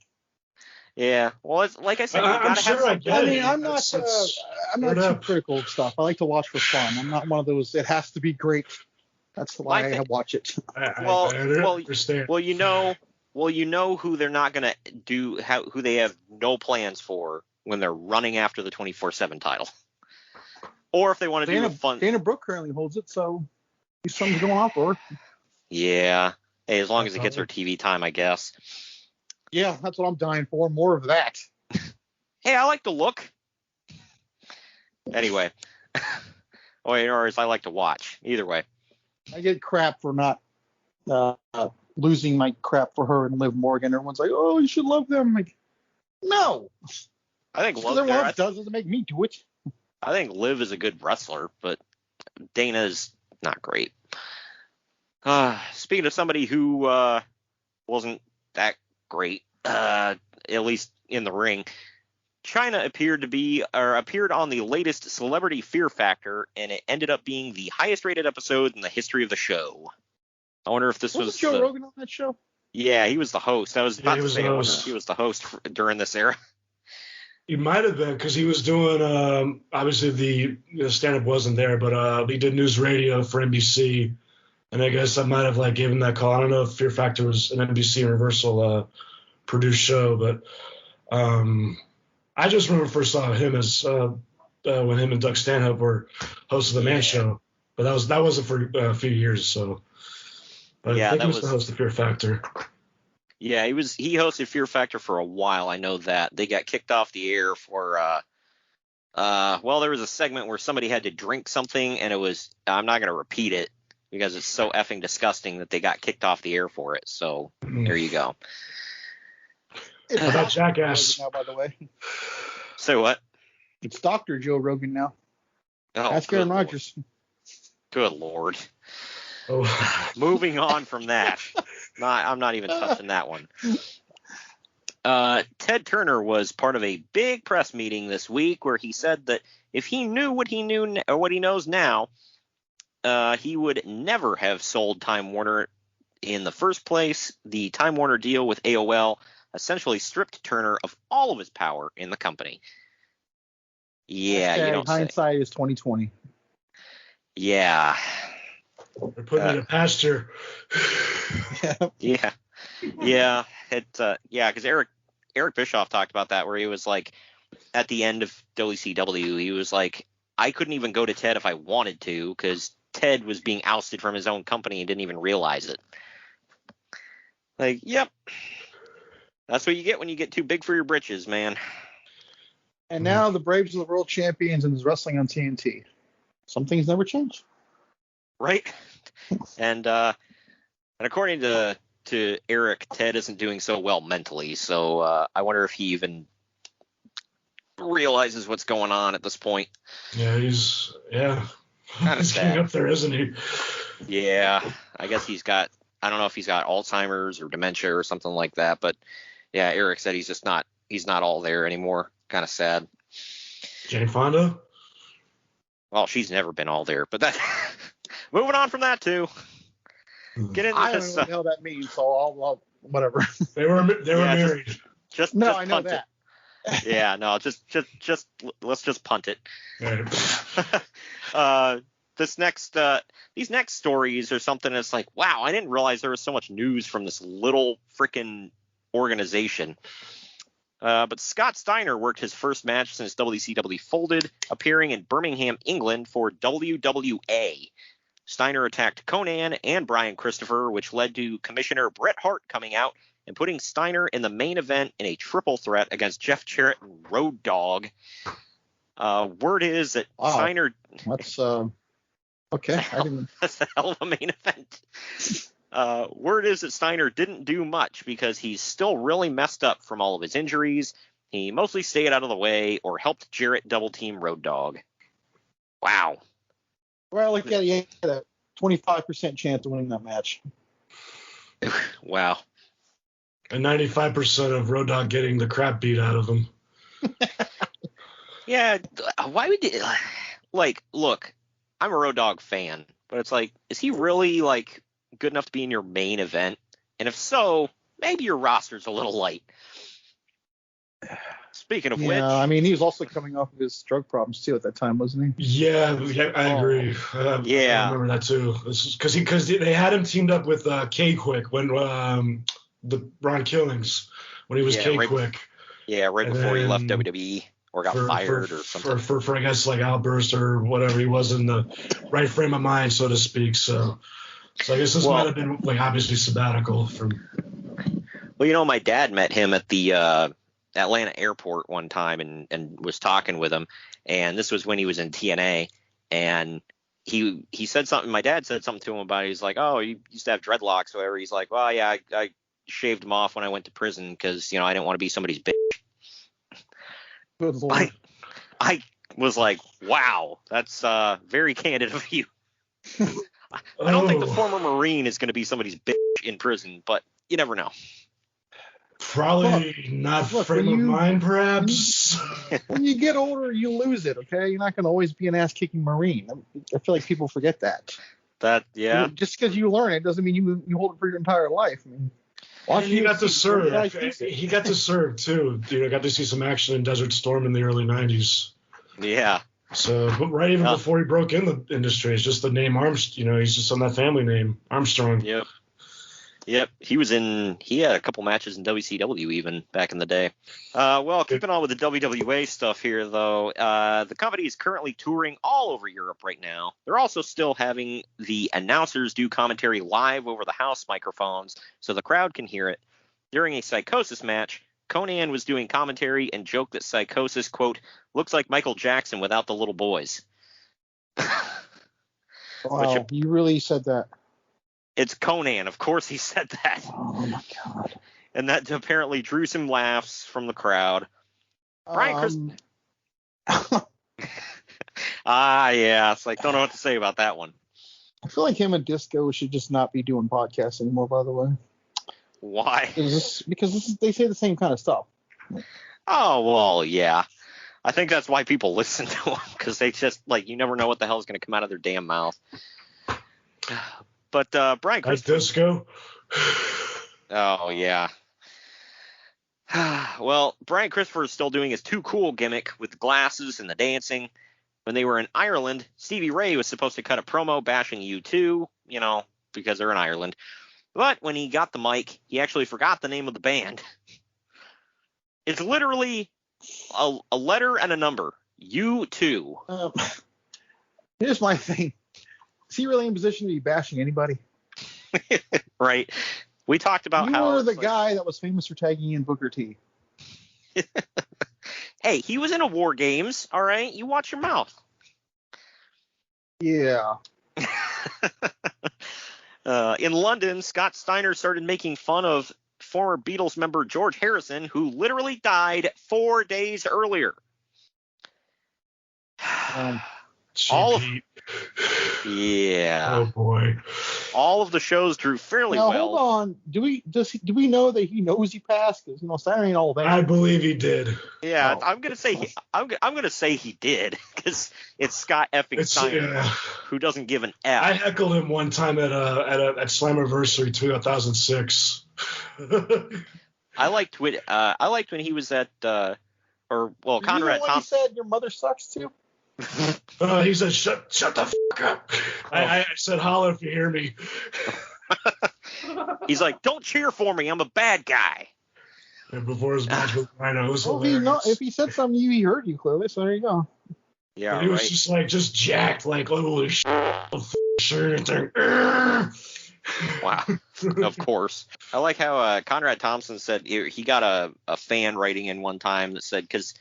[SPEAKER 2] Yeah, well, it's like I said, you gotta
[SPEAKER 4] I'm sure
[SPEAKER 2] have
[SPEAKER 4] I
[SPEAKER 3] mean, I'm not too critical of stuff. I like to watch for fun. I'm not one of those. It has to be great. That's why I watch it.
[SPEAKER 2] Well,
[SPEAKER 4] I understand.
[SPEAKER 2] Well, you know who they're not gonna do, who they have no plans for when they're running after the 24/7 title, or if they want to do a fun.
[SPEAKER 3] Dana Brooke currently holds it, so something's going on for her.
[SPEAKER 2] Yeah, hey, as long as it gets her TV time, I guess.
[SPEAKER 3] Yeah, that's what I'm dying for. More of that.
[SPEAKER 2] Hey, I like the look. Anyway, or as I like to watch. Either way.
[SPEAKER 3] I get crap for not losing my crap for her and Liv Morgan. Everyone's like, "Oh, you should love them." I'm like, no.
[SPEAKER 2] I think
[SPEAKER 3] everyone else doesn't make me do it.
[SPEAKER 2] I think Liv is a good wrestler, but Dana's not great. Speaking of somebody who wasn't that great, at least in the ring, Chyna appeared on the latest Celebrity Fear Factor, and it ended up being the highest rated episode in the history of the show. I wonder if this was
[SPEAKER 3] Joe Rogan on that show?
[SPEAKER 2] Yeah, he was the host. I was about to say he was the host during this era.
[SPEAKER 4] He might have been, because he was doing obviously the stand-up wasn't there, but he did news radio for NBC, and I guess I might have like given that call. I don't know if Fear Factor was an NBC Universal produced show, but I just remember first saw him as when him and Doug Stanhope were hosts of the Man Show, but that wasn't for a few years. So, but I think he was the host of Fear Factor.
[SPEAKER 2] Yeah, he hosted Fear Factor for a while. I know that they got kicked off the air for there was a segment where somebody had to drink something, and I'm not going to repeat it because it's so effing disgusting that they got kicked off the air for it. So there you go.
[SPEAKER 3] It's
[SPEAKER 4] about Jackass
[SPEAKER 3] now, by the way.
[SPEAKER 2] Say what?
[SPEAKER 3] It's Dr. Joe Rogan now.
[SPEAKER 2] Oh,
[SPEAKER 3] that's Aaron Rodgers.
[SPEAKER 2] Good Lord.
[SPEAKER 4] Oh.
[SPEAKER 2] Moving on from that. I'm not even touching that one. Ted Turner was part of a big press meeting this week where he said that if he knew what he knows now, he would never have sold Time Warner in the first place. The Time Warner deal with AOL essentially stripped Turner of all of his power in the company. Yeah, you don't
[SPEAKER 3] hindsight is 2020.
[SPEAKER 2] Yeah.
[SPEAKER 4] They're putting it in pasture.
[SPEAKER 2] Yeah. Because Eric Bischoff talked about that, where he was like, at the end of WCW, he was like, I couldn't even go to Ted if I wanted to, because Ted was being ousted from his own company and didn't even realize it. Like, yep. That's what you get when you get too big for your britches, man.
[SPEAKER 3] And now the Braves are the world champions and is wrestling on TNT. Some things never change.
[SPEAKER 2] Right? And according to Eric, Ted isn't doing so well mentally, so I wonder if he even realizes what's going on at this point.
[SPEAKER 4] Yeah, he's getting up there, isn't he?
[SPEAKER 2] Yeah, I guess I don't know if he's got Alzheimer's or dementia or something like that, but yeah, Eric said he's not all there anymore. Kind of sad.
[SPEAKER 4] Jane Fonda?
[SPEAKER 2] Well, she's never been all there, but that moving on from that too. Get into
[SPEAKER 3] I don't
[SPEAKER 2] this.
[SPEAKER 3] know what the hell that means, so I'll whatever.
[SPEAKER 4] They were married.
[SPEAKER 2] Just
[SPEAKER 3] I know
[SPEAKER 2] punt
[SPEAKER 3] that.
[SPEAKER 2] It. Yeah, no, just let's just punt it.
[SPEAKER 4] Right.
[SPEAKER 2] These next stories are something that's like, wow, I didn't realize there was so much news from this little freaking organization. But Scott Steiner worked his first match since WCW folded, appearing in Birmingham, England for WWA. Steiner attacked Conan and Brian Christopher, which led to Commissioner Bret Hart coming out and putting Steiner in the main event in a triple threat against Jeff Jarrett and Road Dogg. Word is that Steiner...
[SPEAKER 3] That's, okay.
[SPEAKER 2] That's a hell of a main event. Word is that Steiner didn't do much because he's still really messed up from all of his injuries. He mostly stayed out of the way or helped Jarrett double team Road Dogg. Wow.
[SPEAKER 3] Well, like that, he had a 25% chance of winning that match.
[SPEAKER 2] Wow.
[SPEAKER 4] And 95% of Road Dogg getting the crap beat out of him.
[SPEAKER 2] Yeah, why would you, like, look, I'm a Road Dogg fan, but it's like, is he really, like, good enough to be in your main event? And if so, maybe your roster's a little light. Speaking of which,
[SPEAKER 3] I mean, he was also coming off of his drug problems too at that time, wasn't he?
[SPEAKER 4] Yeah, I agree. I remember that too. Because they had him teamed up with K-Quick when the Ron Killings when he was K-Quick.
[SPEAKER 2] Right before he left WWE or got fired or something.
[SPEAKER 4] For I guess like outburst or whatever, he was in the right frame of mind, so to speak. So I guess this might have been like obviously sabbatical from.
[SPEAKER 2] Well, my dad met him at the Atlanta airport one time and was talking with him, and this was when he was in TNA, and he said something. My dad said something to him about it. He's like, oh, you used to have dreadlocks or whatever. He's like, well, yeah, I shaved them off when I went to prison because I didn't want to be somebody's bitch.
[SPEAKER 3] Good Lord.
[SPEAKER 2] I was like, wow, that's very candid of you. I don't think the former Marine is going to be somebody's bitch in prison, but you never know.
[SPEAKER 4] Probably not frame of mind, perhaps.
[SPEAKER 3] When you get older, you lose it, okay? You're not going to always be an ass-kicking Marine. I feel like people forget that.
[SPEAKER 2] Yeah.
[SPEAKER 3] Just because you learn it doesn't mean you hold it for your entire life. I mean,
[SPEAKER 4] he got to serve. He got to serve, too. Got to see some action in Desert Storm in the early 90s.
[SPEAKER 2] Yeah. So,
[SPEAKER 4] right even before he broke in the industry, it's just the name Armstrong. He's just on that family name, Armstrong.
[SPEAKER 2] Yep. He had a couple matches in WCW even back in the day. Keeping on with the WWA stuff here, though, the company is currently touring all over Europe right now. They're also still having the announcers do commentary live over the house microphones so the crowd can hear it. During a Psychosis match, Conan was doing commentary and joked that Psychosis, quote, looks like Michael Jackson without the little boys.
[SPEAKER 3] Wow, you really said that.
[SPEAKER 2] It's Conan. Of course he said that.
[SPEAKER 3] Oh, my God.
[SPEAKER 2] And that apparently drew some laughs from the crowd. Brian yeah. It's like, don't know what to say about that one.
[SPEAKER 3] I feel like him and Disco should just not be doing podcasts anymore, by the way.
[SPEAKER 2] Why?
[SPEAKER 3] Because they say the same kind of stuff.
[SPEAKER 2] Oh, well, yeah. I think that's why people listen to them, because they just, like, you never know what the hell is going to come out of their damn mouth. But Brian Christopher...
[SPEAKER 4] Disco?
[SPEAKER 2] Oh, yeah. Well, Brian Christopher is still doing his too cool gimmick with the glasses and the dancing. When they were in Ireland, Stevie Ray was supposed to cut a promo bashing U2, because they're in Ireland. But when he got the mic, he actually forgot the name of the band. It's literally a letter and a number. U2.
[SPEAKER 3] Here's my thing. Is he really in position to be bashing anybody?
[SPEAKER 2] Right. We talked about how...
[SPEAKER 3] You were the guy that was famous for tagging in Booker T.
[SPEAKER 2] Hey, he was in a War Games, all right? You watch your mouth.
[SPEAKER 3] Yeah.
[SPEAKER 2] In London, Scott Steiner started making fun of former Beatles member George Harrison, who literally died 4 days earlier. Yeah.
[SPEAKER 4] Oh boy.
[SPEAKER 2] All of the shows drew fairly well.
[SPEAKER 3] Hold on. Do we know that he knows he passed? Because Steiner ain't all that.
[SPEAKER 4] I believe he did.
[SPEAKER 2] Yeah, I'm gonna say he did because it's Scott effing Steiner who doesn't give an F.
[SPEAKER 4] I heckled him one time at Slammiversary 2006.
[SPEAKER 2] I liked when he was at Conrad
[SPEAKER 3] Thompson. He said your mother sucks too.
[SPEAKER 4] He said, shut the fuck up. I said, holler if you hear me.
[SPEAKER 2] He's like, don't cheer for me. I'm a bad guy.
[SPEAKER 4] And before his match with Rhino, it was hilarious.
[SPEAKER 3] If he said something to you, he heard you clearly, so there you go.
[SPEAKER 2] Yeah,
[SPEAKER 4] he was just jacked, like, holy shit.
[SPEAKER 2] Wow. Of course. I like how Conrad Thompson said he got a fan writing in one time that said, because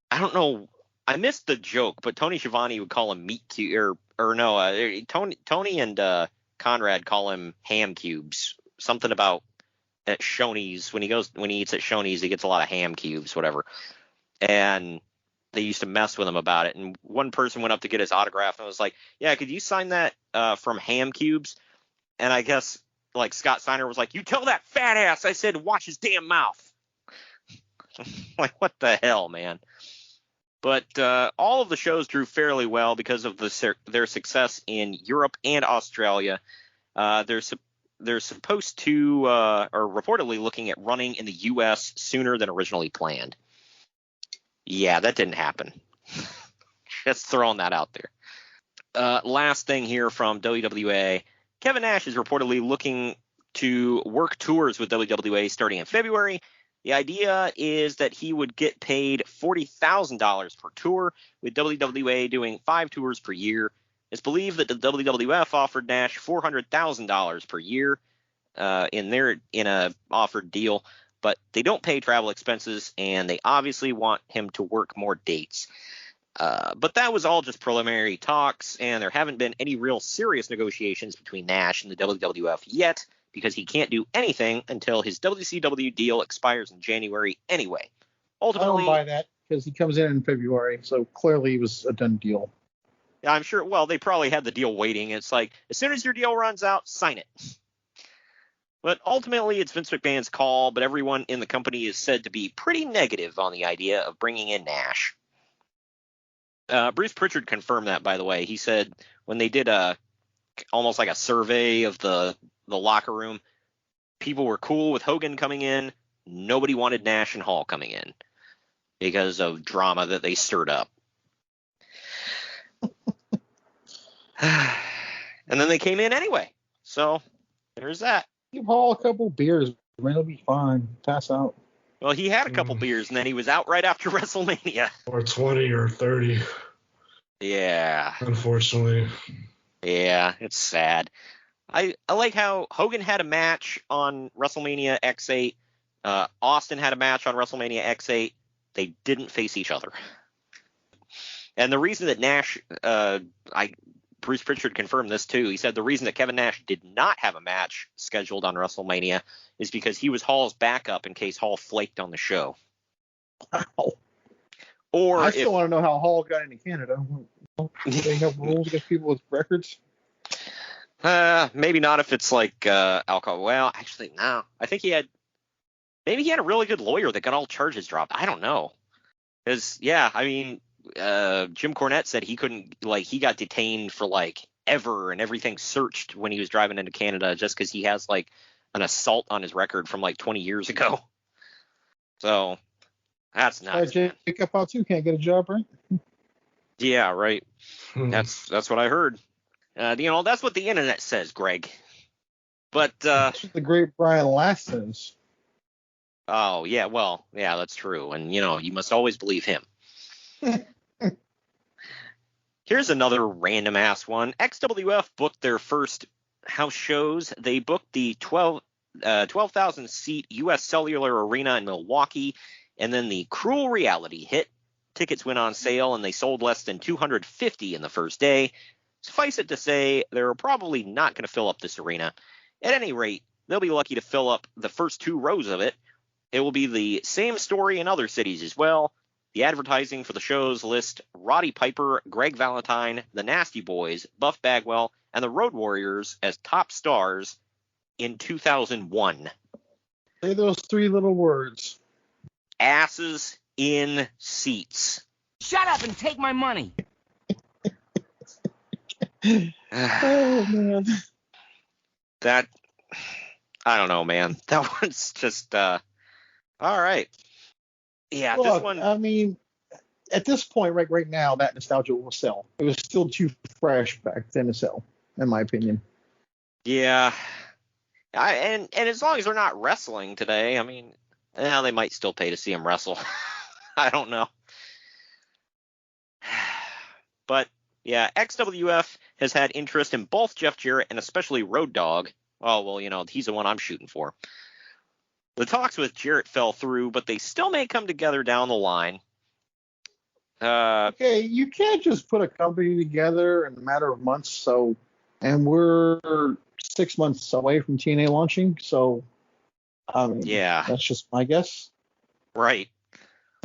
[SPEAKER 2] I don't know, I missed the joke, but Tony Schiavone would call him meat cube, Tony and Conrad call him ham cubes. Something about at Shoney's, when he eats at Shoney's, he gets a lot of ham cubes, whatever. And they used to mess with him about it. And one person went up to get his autograph and was like, yeah, could you sign that from ham cubes? And I guess like Scott Steiner was like, you tell that fat ass I said watch his damn mouth. Like, what the hell, man? But all of the shows drew fairly well because of their success in Europe and Australia. They're supposed to, or reportedly looking at running in the U.S. sooner than originally planned. Yeah, that didn't happen. Just throwing that out there. Last thing here from WWA. Kevin Nash is reportedly looking to work tours with WWA starting in February. The idea is that he would get paid $40,000 per tour, with WWA doing 5 tours per year. It's believed that the WWF offered Nash $400,000 per year in a offered deal, but they don't pay travel expenses, and they obviously want him to work more dates. But that was all just preliminary talks, and there haven't been any real serious negotiations between Nash and the WWF yet, because he can't do anything until his WCW deal expires in January anyway. Ultimately,
[SPEAKER 3] I don't buy that, because he comes in February, so clearly it was a done deal.
[SPEAKER 2] I'm sure, well, they probably had the deal waiting. It's like, as soon as your deal runs out, sign it. But ultimately, it's Vince McMahon's call, but everyone in the company is said to be pretty negative on the idea of bringing in Nash. Bruce Pritchard confirmed that, by the way. He said when they did almost like a survey of the locker room, people were cool with Hogan coming in. Nobody wanted Nash and Hall coming in because of drama that they stirred up. And then they came in anyway. So there's that.
[SPEAKER 3] Give Hall a couple beers, man. It'll be fine. Pass out.
[SPEAKER 2] Well, he had a couple beers, and then he was out right after WrestleMania.
[SPEAKER 4] Or 20 or 30.
[SPEAKER 2] Yeah.
[SPEAKER 4] Unfortunately.
[SPEAKER 2] Yeah, it's sad. I like how Hogan had a match on WrestleMania X8. Austin had a match on WrestleMania X8. They didn't face each other. And the reason that Nash, Bruce Pritchard confirmed this too. He said the reason that Kevin Nash did not have a match scheduled on WrestleMania is because he was Hall's backup in case Hall flaked on the show.
[SPEAKER 3] Wow.
[SPEAKER 2] Or
[SPEAKER 3] I still want to know how Hall got into Canada. Do they have rules against people with records?
[SPEAKER 2] Maybe not if it's like alcohol. Well, actually, no. I think he had a really good lawyer that got all charges dropped. I don't know. Because, yeah, I mean, Jim Cornette said he couldn't, like, he got detained for, like, ever and everything searched when he was driving into Canada just because he has, like, an assault on his record from, like, 20 years ago. So, that's nuts.
[SPEAKER 3] Jacob out too can't get a job, right?
[SPEAKER 2] Yeah, right. That's what I heard. That's what the internet says, Greg. But
[SPEAKER 3] that's what the great Brian Last says.
[SPEAKER 2] Oh, yeah, well, yeah, that's true. And, you must always believe him. Here's another random-ass one. XWF booked their first house shows. They booked the 12,000-seat U.S. Cellular Arena in Milwaukee, and then the Cruel Reality hit. Tickets went on sale, and they sold less than 250 in the first day. Suffice it to say, they're probably not going to fill up this arena. At any rate, they'll be lucky to fill up the first 2 rows of it. It will be the same story in other cities as well. The advertising for the shows list Roddy Piper, Greg Valentine, the Nasty Boys, Buff Bagwell, and the Road Warriors as top stars in 2001.
[SPEAKER 3] Say those 3 little words.
[SPEAKER 2] Asses in seats.
[SPEAKER 6] Shut up and take my money.
[SPEAKER 3] Oh, man.
[SPEAKER 2] That, I don't know, man. That one's just, all right. Yeah,
[SPEAKER 3] Look,
[SPEAKER 2] this one.
[SPEAKER 3] I mean, at this point, right now, that nostalgia will sell. It was still too fresh back then to sell, in my opinion.
[SPEAKER 2] Yeah. And as long as they're not wrestling today, I mean, they might still pay to see them wrestle. I don't know. But, yeah, XWF has had interest in both Jeff Jarrett and especially Road Dogg, oh, well, he's the one I'm shooting for. The talks with Jarrett fell through, but they still may come together down the line.
[SPEAKER 3] Okay, you can't just put a company together in a matter of months. And we're 6 months away from TNA launching. So,
[SPEAKER 2] yeah,
[SPEAKER 3] that's just my guess.
[SPEAKER 2] Right.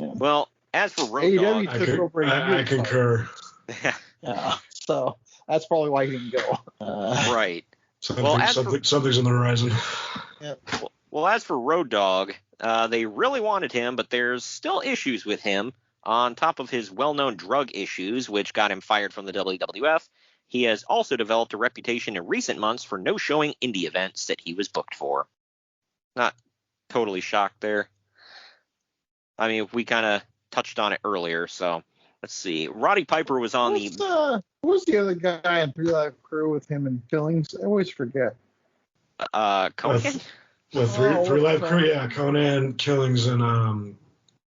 [SPEAKER 2] Yeah. Well, as for Road
[SPEAKER 3] Dogg,
[SPEAKER 4] I concur.
[SPEAKER 3] Yeah. So that's probably why he didn't go.
[SPEAKER 2] Right.
[SPEAKER 4] Something's on the horizon.
[SPEAKER 3] Yeah.
[SPEAKER 2] Well, as for Road Dogg, they really wanted him, but there's still issues with him. On top of his well-known drug issues, which got him fired from the WWF, he has also developed a reputation in recent months for no-showing indie events that he was booked for. Not totally shocked there. I mean, we kind of touched on it earlier, so let's see. Roddy Piper was on
[SPEAKER 3] Who was the other guy in 3 Live Crew with him in Killings? I always forget.
[SPEAKER 2] Conan?
[SPEAKER 4] With 3 Live Crew, yeah, Conan, Killings, and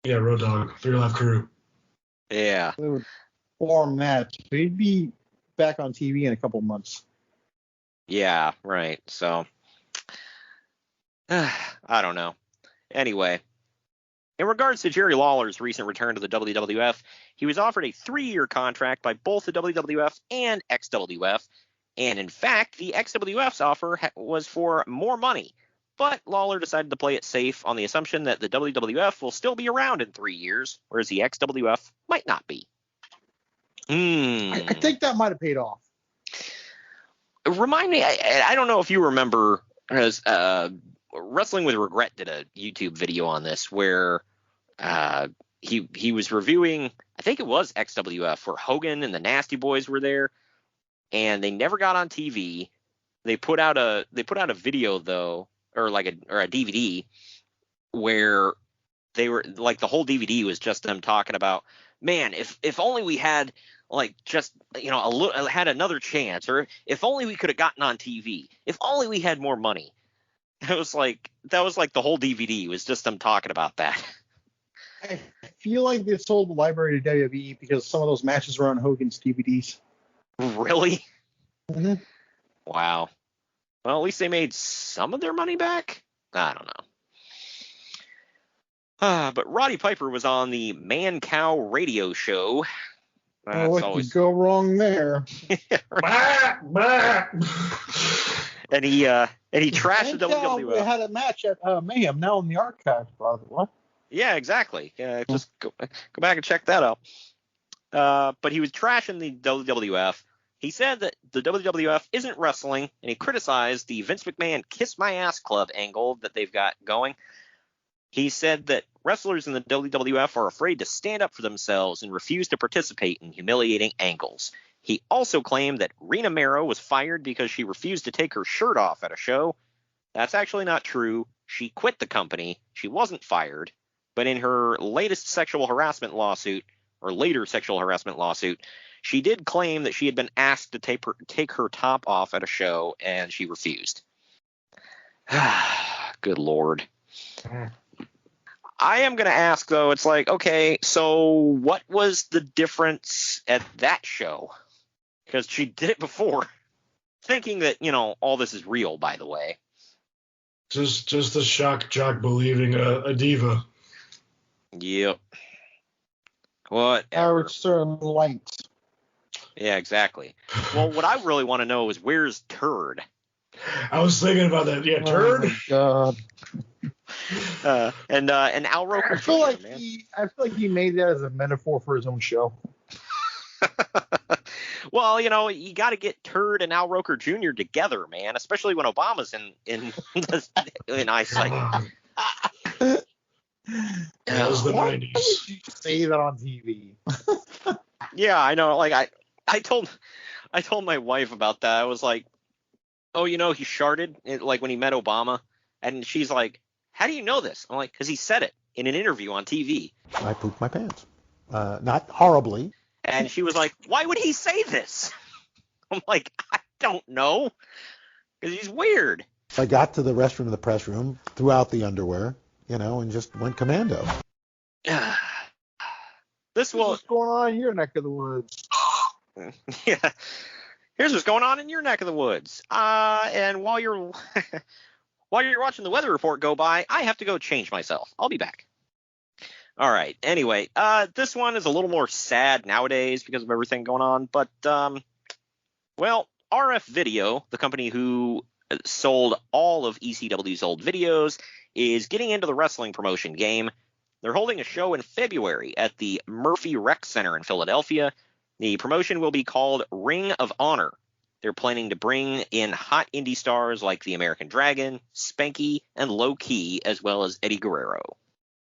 [SPEAKER 4] Road Dogg, 3 Live Crew.
[SPEAKER 2] Yeah.
[SPEAKER 3] They would form that. But he'd be back on TV in a couple months.
[SPEAKER 2] Yeah, right. So, I don't know. Anyway, in regards to Jerry Lawler's recent return to the WWF, he was offered a 3-year contract by both the WWF and XWF. And in fact, the XWF's offer was for more money. But Lawler decided to play it safe on the assumption that the WWF will still be around in 3 years, whereas the XWF might not be.
[SPEAKER 3] I think that might have paid off.
[SPEAKER 2] Remind me, I don't know if you remember, because Wrestling with Regret did a YouTube video on this where he was reviewing, I think it was XWF, where Hogan and the Nasty Boys were there, and they never got on TV. They put out a video though, or a DVD where they were like, the whole DVD was just them talking about, man, if only we had had another chance, or if only we could have gotten on TV, if only we had more money. That was like the whole DVD was just them talking about that.
[SPEAKER 3] I feel like they sold the library to WWE because some of those matches were on Hogan's DVDs.
[SPEAKER 2] Really?
[SPEAKER 3] Mm-hmm.
[SPEAKER 2] Wow. Well, at least they made some of their money back. I don't know. But Roddy Piper was on the Man Cow radio show.
[SPEAKER 3] What could go wrong there?
[SPEAKER 2] And he trashed the WWF.
[SPEAKER 3] We had a match at Mayhem, now in the archives, by the way.
[SPEAKER 2] Yeah, exactly. Just go back and check that out. But he was trashing the WWF. He said that the WWF isn't wrestling, and he criticized the Vince McMahon Kiss My Ass Club angle that they've got going. He said that wrestlers in the WWF are afraid to stand up for themselves and refuse to participate in humiliating angles. He also claimed that Rena Mero was fired because she refused to take her shirt off at a show. That's actually not true. She quit the company. She wasn't fired. But in her latest sexual harassment lawsuit, she did claim that she had been asked to take her top off at a show, and she refused. Good Lord. I am going to ask, though, it's like, okay, so what was the difference at that show? Because she did it before, thinking that, all this is real, by the way.
[SPEAKER 4] Just the shock jock believing a diva.
[SPEAKER 2] Yep. Whatever.
[SPEAKER 3] Howard Stern light.
[SPEAKER 2] Yeah, exactly. Well, what I really want to know is, where's Turd?
[SPEAKER 4] I was thinking about that. Yeah, Turd.
[SPEAKER 3] Oh
[SPEAKER 2] God. And Al Roker.
[SPEAKER 3] I feel like he made that as a metaphor for his own show.
[SPEAKER 2] Well, you got to get Turd and Al Roker Jr. together, man, especially when Obama's in eyesight.
[SPEAKER 4] That was the 90s.
[SPEAKER 3] Why did you say that on TV?
[SPEAKER 2] Yeah, I know. Like I told my wife about that. I was like, oh, he sharted like when he met Obama, and she's like, how do you know this? I'm like, because he said it in an interview on TV.
[SPEAKER 7] I pooped my pants. Not horribly.
[SPEAKER 2] And she was like, why would he say this? I'm like, I don't know. Because he's weird.
[SPEAKER 7] I got to the restroom of the press room, threw out the underwear, and just went commando.
[SPEAKER 2] What's
[SPEAKER 3] going on in your neck of the woods?
[SPEAKER 2] Yeah. here's what's going on in your neck of the woods. And while you're watching the weather report go by, I have to go change myself. I'll be back. All right. Anyway, this one is a little more sad nowadays because of everything going on. But, well, RF Video, the company who sold all of ECW's old videos, is getting into the wrestling promotion game. They're holding a show in February at the Murphy Rec Center in Philadelphia. The promotion will be called Ring of Honor. They're planning to bring in hot indie stars like the American Dragon, Spanky, and Low Key, as well as Eddie Guerrero.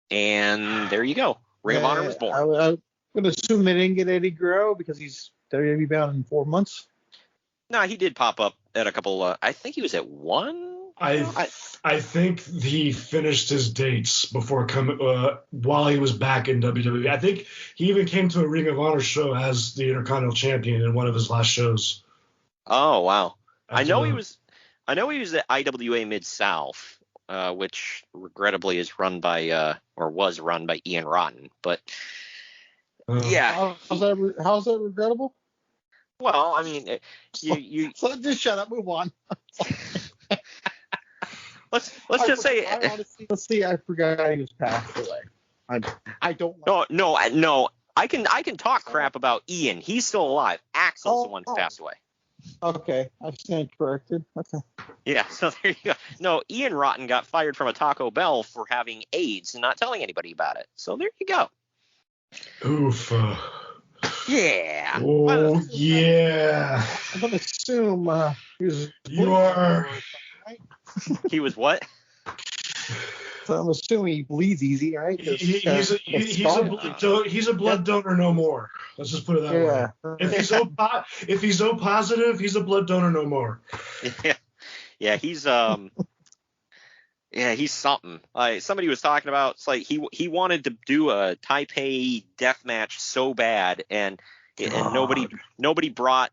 [SPEAKER 2] And there you go. Ring of Honor was born.
[SPEAKER 3] I'm going to assume they didn't get Eddie Guerrero because he's WWE bound in 4 months.
[SPEAKER 2] No, he did pop up at a couple. I think he was at one.
[SPEAKER 4] I think he finished his dates before coming while he was back in WWE. I think he even came to a Ring of Honor show as the Intercontinental Champion in one of his last shows.
[SPEAKER 2] Oh wow! I know he was at IWA Mid-South, which regrettably is run by or was run by Ian Rotten. But yeah,
[SPEAKER 3] how's that regrettable?
[SPEAKER 2] Well, I mean, you
[SPEAKER 3] so just shut up, move on.
[SPEAKER 2] let's just say.
[SPEAKER 3] Let's see. I forgot he was passed away. I don't.
[SPEAKER 2] No. I can talk crap about Ian. He's still alive. Axel's the one who passed away.
[SPEAKER 3] Okay, I stand corrected. Okay.
[SPEAKER 2] Yeah, so there you go. No, Ian Rotten got fired from a Taco Bell for having AIDS and not telling anybody about it. So there you go.
[SPEAKER 4] Oof.
[SPEAKER 2] Yeah.
[SPEAKER 4] Oh, yeah.
[SPEAKER 3] I'm going to assume he was...
[SPEAKER 4] You are...
[SPEAKER 2] He was what?
[SPEAKER 3] So I'm assuming he bleeds easy, right?
[SPEAKER 4] He's a blood donor no more. Let's just put it that way. If he's O positive, he's a blood donor no more.
[SPEAKER 2] Yeah, he's he's something. Somebody was talking about, it's like he wanted to do a Taipei death match so bad, and nobody brought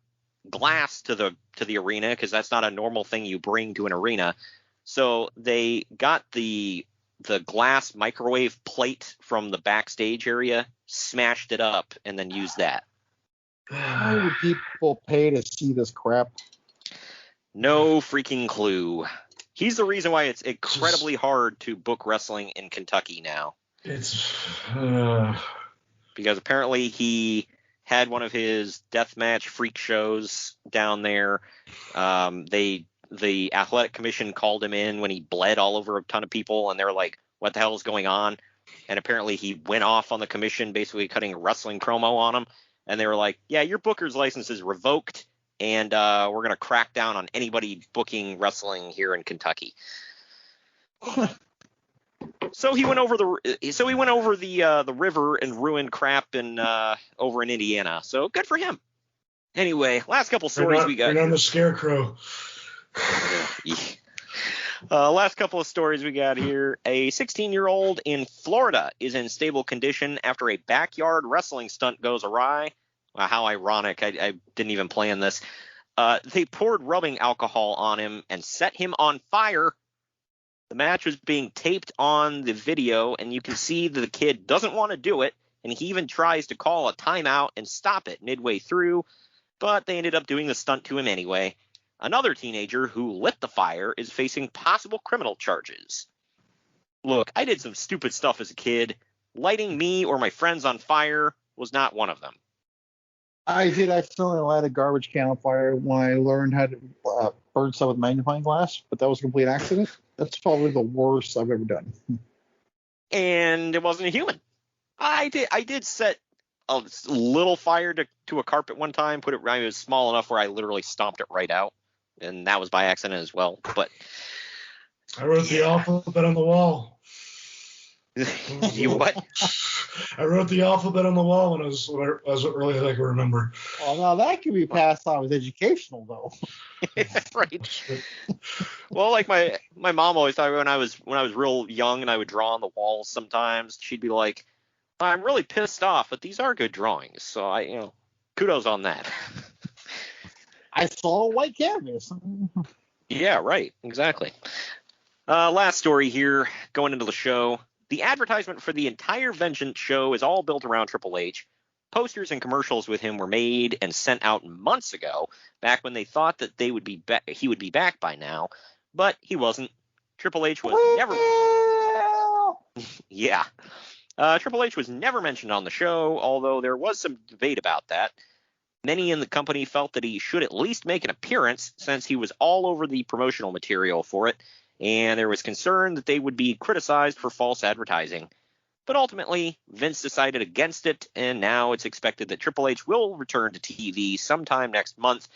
[SPEAKER 2] glass to the arena because that's not a normal thing you bring to an arena. So they got the glass microwave plate from the backstage area, smashed it up, and then used that.
[SPEAKER 3] Why would people pay to see this crap?
[SPEAKER 2] No freaking clue. He's the reason why it's incredibly hard to book wrestling in Kentucky now. It's because apparently he had one of his deathmatch freak shows down there. The athletic commission called him in when he bled all over a ton of people, and they were like, what the hell is going on? And apparently he went off on the commission, basically cutting a wrestling promo on him. And they were like, yeah, your booker's license is revoked, and we're going to crack down on anybody booking wrestling here in Kentucky. So he went over the river and ruined crap over in Indiana. So good for him. Anyway, last couple stories we got.
[SPEAKER 4] Bring on the scarecrow.
[SPEAKER 2] Last couple of stories we got here. A 16-year-old in Florida is in stable condition after a backyard wrestling stunt goes awry. Wow, how ironic. I didn't even plan this. They poured rubbing alcohol on him and set him on fire. The match was being taped on the video, and you can see that the kid doesn't want to do it, and he even tries to call a timeout and stop it midway through, but they ended up doing the stunt to him anyway. Another teenager who lit the fire is facing possible criminal charges. Look, I did some stupid stuff as a kid. Lighting me or my friends on fire was not one of them.
[SPEAKER 3] I did accidentally light a garbage can on fire when I learned how to burn stuff with magnifying glass, but that was a complete accident. That's probably the worst I've ever done.
[SPEAKER 2] And it wasn't a human. I did set a little fire to a carpet one time. It was small enough where I literally stomped it right out. And that was by accident as well. But
[SPEAKER 4] I wrote the alphabet on the wall.
[SPEAKER 2] You what?
[SPEAKER 4] I wrote the alphabet on the wall when I was early as I can remember.
[SPEAKER 3] Well, now that can be passed on as educational, though.
[SPEAKER 2] Right. Well, like my mom always thought when I was real young and I would draw on the walls sometimes, she'd be like, I'm really pissed off, but these are good drawings. So kudos on that.
[SPEAKER 3] I saw a white canvas.
[SPEAKER 2] Yeah, right. Exactly. Last story here, going into the show. The advertisement for the entire Vengeance show is all built around Triple H. Posters and commercials with him were made and sent out months ago, back when they thought that he would be back by now, but he wasn't. Triple H was never. Yeah. Triple H was never mentioned on the show, although there was some debate about that. Many in the company felt that he should at least make an appearance, since he was all over the promotional material for it, and there was concern that they would be criticized for false advertising. But ultimately, Vince decided against it, and now it's expected that Triple H will return to TV sometime next month,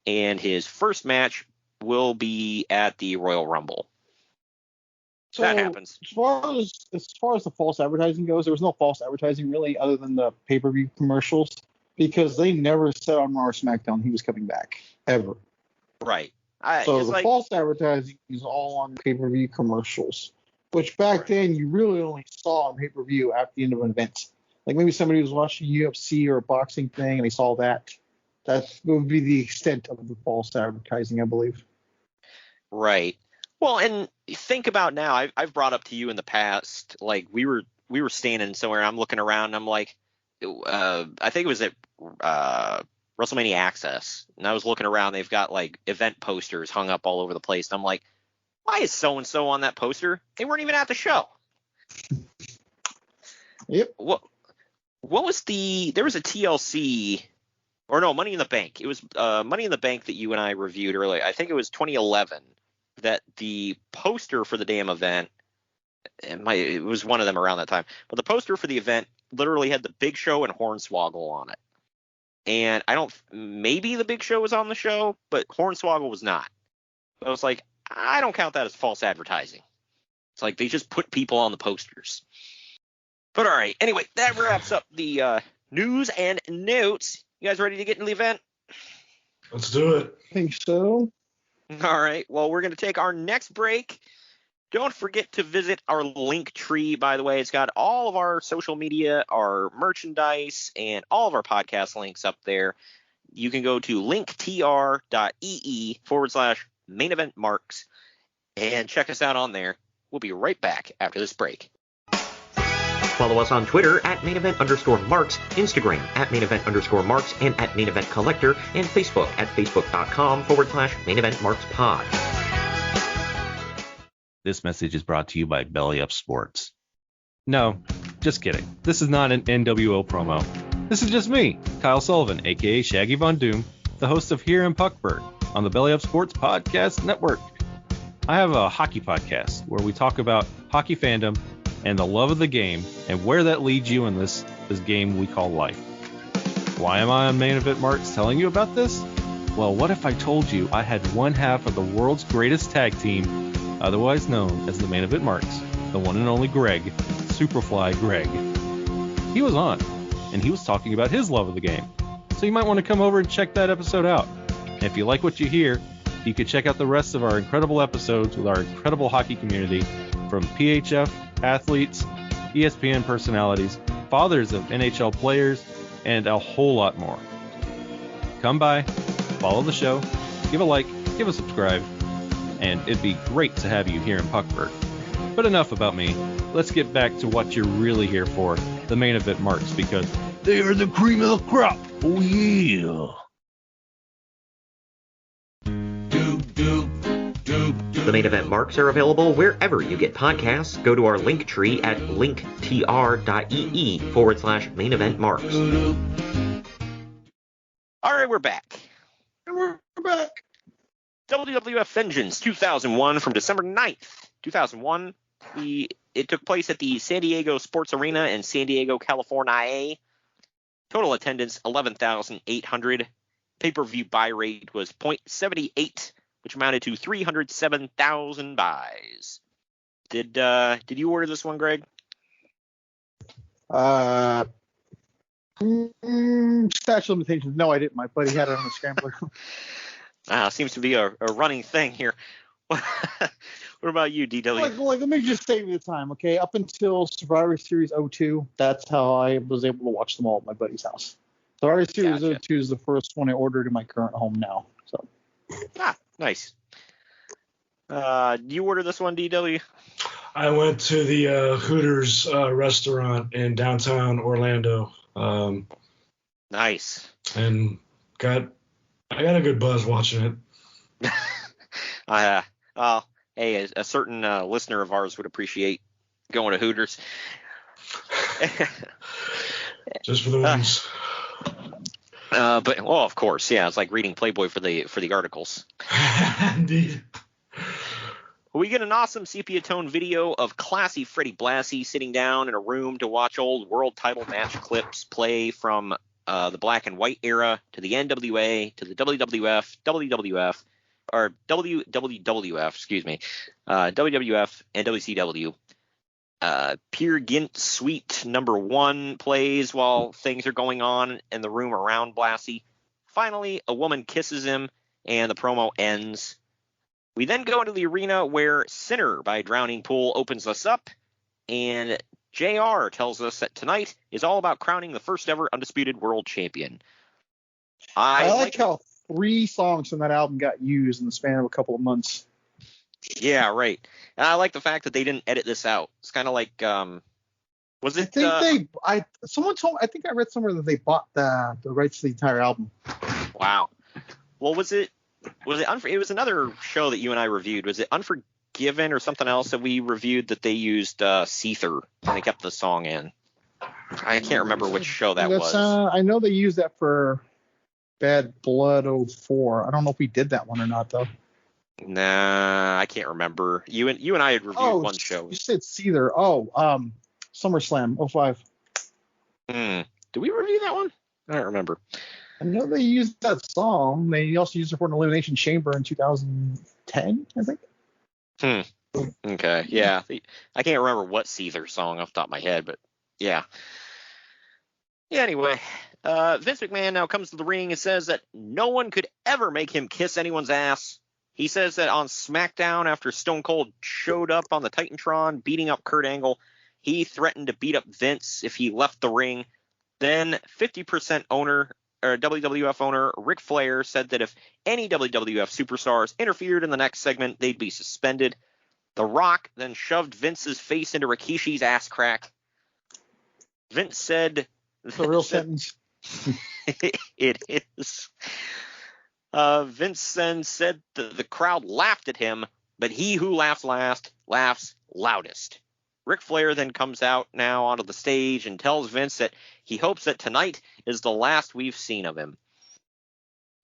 [SPEAKER 2] and his first match will be at the Royal Rumble.
[SPEAKER 3] So,
[SPEAKER 2] that happens.
[SPEAKER 3] As far as the false advertising goes, there was no false advertising really, other than the pay-per-view commercials, because they never said on Raw or SmackDown he was coming back ever.
[SPEAKER 2] Right.
[SPEAKER 3] So the false advertising is all on pay-per-view commercials, which back then you really only saw on pay-per-view at the end of an event. Like maybe somebody was watching UFC or a boxing thing and they saw that. That would be the extent of the false advertising, I believe.
[SPEAKER 2] Right. Well, and think about now, I've brought up to you in the past, like we were standing somewhere, I'm looking around, and I'm like, I think it was at WrestleMania Access, and I was looking around, they've got like event posters hung up all over the place, and I'm like, why is so-and-so on that poster? They weren't even at the show.
[SPEAKER 3] Yep.
[SPEAKER 2] What was there was a TLC, or no, Money in the Bank. It was Money in the Bank that you and I reviewed earlier. I think it was 2011, that the poster for the damn event, it was one of them around that time, but the poster for the event literally had the Big Show and Hornswoggle on it. And maybe the Big Show was on the show, but Hornswoggle was not. I was like, I don't count that as false advertising. It's like they just put people on the posters. But all right, anyway, that wraps up the news and notes. You guys ready to get into the event?
[SPEAKER 4] Let's do it.
[SPEAKER 3] I think so.
[SPEAKER 2] All right, well, we're going to take our next break. Don't forget to visit our link tree, by the way. It's got all of our social media, our merchandise, and all of our podcast links up there. You can go to linktr.ee/main event marks and check us out on there. We'll be right back after this break.
[SPEAKER 5] Follow us on Twitter at @main_event_marks, Instagram at @main_event_marks, and at main event collector, and Facebook at facebook.com/main event marks pod.
[SPEAKER 8] This message is brought to you by Belly Up Sports. No, just kidding. This is not an NWO promo. This is just me, Kyle Sullivan, aka Shaggy Von Doom, the host of Here in Puckburg on the Belly Up Sports Podcast Network. I have a hockey podcast where we talk about hockey fandom and the love of the game and where that leads you in this game we call life. Why am I on Main Event Marks telling you about this? Well, what if I told you I had one half of the world's greatest tag team, otherwise known as the Main Event Marks, the one and only Greg, Superfly Greg. He was on, and he was talking about his love of the game. So you might want to come over and check that episode out. And if you like what you hear, you can check out the rest of our incredible episodes with our incredible hockey community, from PHF athletes, ESPN personalities, fathers of NHL players, and a whole lot more. Come by, follow the show, give a like, give a subscribe, and it'd be great to have you here in Puckburg. But enough about me. Let's get back to what you're really here for, the Main Event Marks, because they are the cream of the crop. Oh yeah.
[SPEAKER 5] The Main Event Marks are available wherever you get podcasts. Go to our link tree at linktr.ee/main event marks.
[SPEAKER 2] All right, we're back.
[SPEAKER 3] We're back.
[SPEAKER 2] WWF Vengeance 2001 from December 9th, 2001. It took place at the San Diego Sports Arena in San Diego, California. Total attendance 11,800. Pay-per-view buy rate was 0.78, which amounted to 307,000 buys. Did you order this one, Greg?
[SPEAKER 3] Statute limitations. No, I didn't. My buddy had it on the scrambler.
[SPEAKER 2] Seems to be a running thing here. What about you, DW?
[SPEAKER 3] Let me just save you the time, okay? Up until Survivor Series 02, that's how I was able to watch them all at my buddy's house. Survivor Series 02 is the first one I ordered in my current home now. So.
[SPEAKER 2] Nice. You order this one, DW?
[SPEAKER 4] I went to the Hooters restaurant in downtown Orlando.
[SPEAKER 2] Nice.
[SPEAKER 4] And I got a good buzz watching it.
[SPEAKER 2] Hey, a certain listener of ours would appreciate going to Hooters.
[SPEAKER 4] Just for the wings.
[SPEAKER 2] But of course, yeah, it's like reading Playboy for the articles.
[SPEAKER 4] Indeed.
[SPEAKER 2] We get an awesome sepia-tone video of classy Freddie Blassie sitting down in a room to watch old world title match clips play from the black and white era to the NWA to the WWF, WWF, or WWF, excuse me, WWF and WCW. Peer Gynt Suite number 1 plays while things are going on in the room around Blassie. Finally, a woman kisses him, and the promo ends. We then go into the arena where Sinner by Drowning Pool opens us up, and JR tells us that tonight is all about crowning the first ever Undisputed World Champion.
[SPEAKER 3] I like how 3 songs from that album got used in the span of a couple of months.
[SPEAKER 2] Yeah, right. And I like the fact that they didn't edit this out. It's kind of like, was it?
[SPEAKER 3] Someone told. I think I read somewhere that they bought the rights to the entire album.
[SPEAKER 2] Wow. Well, was it? It was another show that you and I reviewed. Was it Unforgiven or something else that we reviewed that they used Seether and they kept the song in? I can't remember which show that was.
[SPEAKER 3] I know they used that for Bad Blood 04. I don't know if we did that one or not though.
[SPEAKER 2] Nah, I can't remember. You and I had reviewed one show.
[SPEAKER 3] You said Seether. SummerSlam 05.
[SPEAKER 2] Did we review that one? I don't remember.
[SPEAKER 3] I know they used that song. They also used it for an Elimination Chamber in 2010, I think.
[SPEAKER 2] Okay, yeah. I can't remember what Seether song off the top of my head, but yeah. Yeah, anyway, Vince McMahon now comes to the ring and says that no one could ever make him kiss anyone's ass. He says that on SmackDown, after Stone Cold showed up on the Titantron beating up Kurt Angle, he threatened to beat up Vince if he left the ring. Then 50% WWF owner Ric Flair said that if any WWF superstars interfered in the next segment, they'd be suspended. The Rock then shoved Vince's face into Rikishi's ass crack. Vince said...
[SPEAKER 3] It's a real sentence.
[SPEAKER 2] It is. Vince then said the crowd laughed at him, but he who laughs last laughs loudest. Ric Flair then comes out now onto the stage and tells Vince that he hopes that tonight is the last we've seen of him.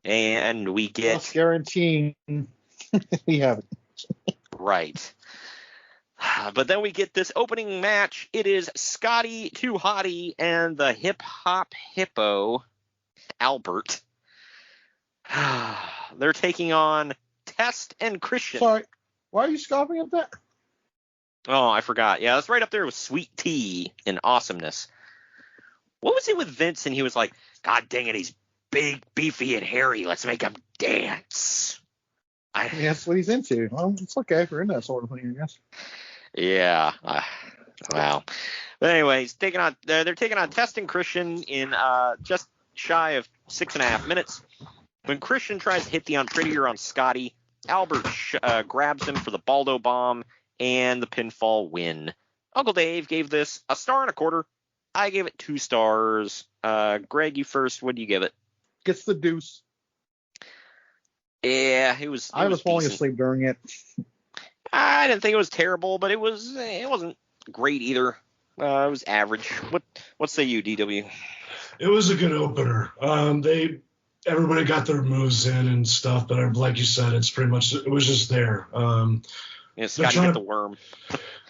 [SPEAKER 2] And we get...
[SPEAKER 3] Just guaranteeing we have it.
[SPEAKER 2] Right. But then we get this opening match. It is Scotty 2 Hotty and the Hip Hop Hippo, Albert. They're taking on Test and Christian.
[SPEAKER 3] Sorry, why are you scoffing at that?
[SPEAKER 2] Oh, I forgot. Yeah, that's right up there with Sweet Tea and awesomeness. What was it with Vince? And he was like, God dang it, he's big, beefy, and hairy. Let's make him dance.
[SPEAKER 3] That's what he's into. Well, it's okay if you're into that sort of thing, I guess.
[SPEAKER 2] Yeah. Wow. But anyways, they're taking on Test and Christian in just shy of 6.5 minutes. When Christian tries to hit the unprettier on Scotty, Albert grabs him for the Baldo Bomb and the pinfall win. Uncle Dave gave this a 1.25 stars. I gave it 2 stars. Greg, you first. What do you give it?
[SPEAKER 3] Gets the deuce.
[SPEAKER 2] Yeah, I was
[SPEAKER 3] falling
[SPEAKER 2] decent.
[SPEAKER 3] asleep during it.
[SPEAKER 2] I didn't think it was terrible, but it wasn't great either. It was average. What say you, DW?
[SPEAKER 4] It was a good opener. Everybody got their moves in and stuff, but like you said, it was just there.
[SPEAKER 2] Scotty hit the worm.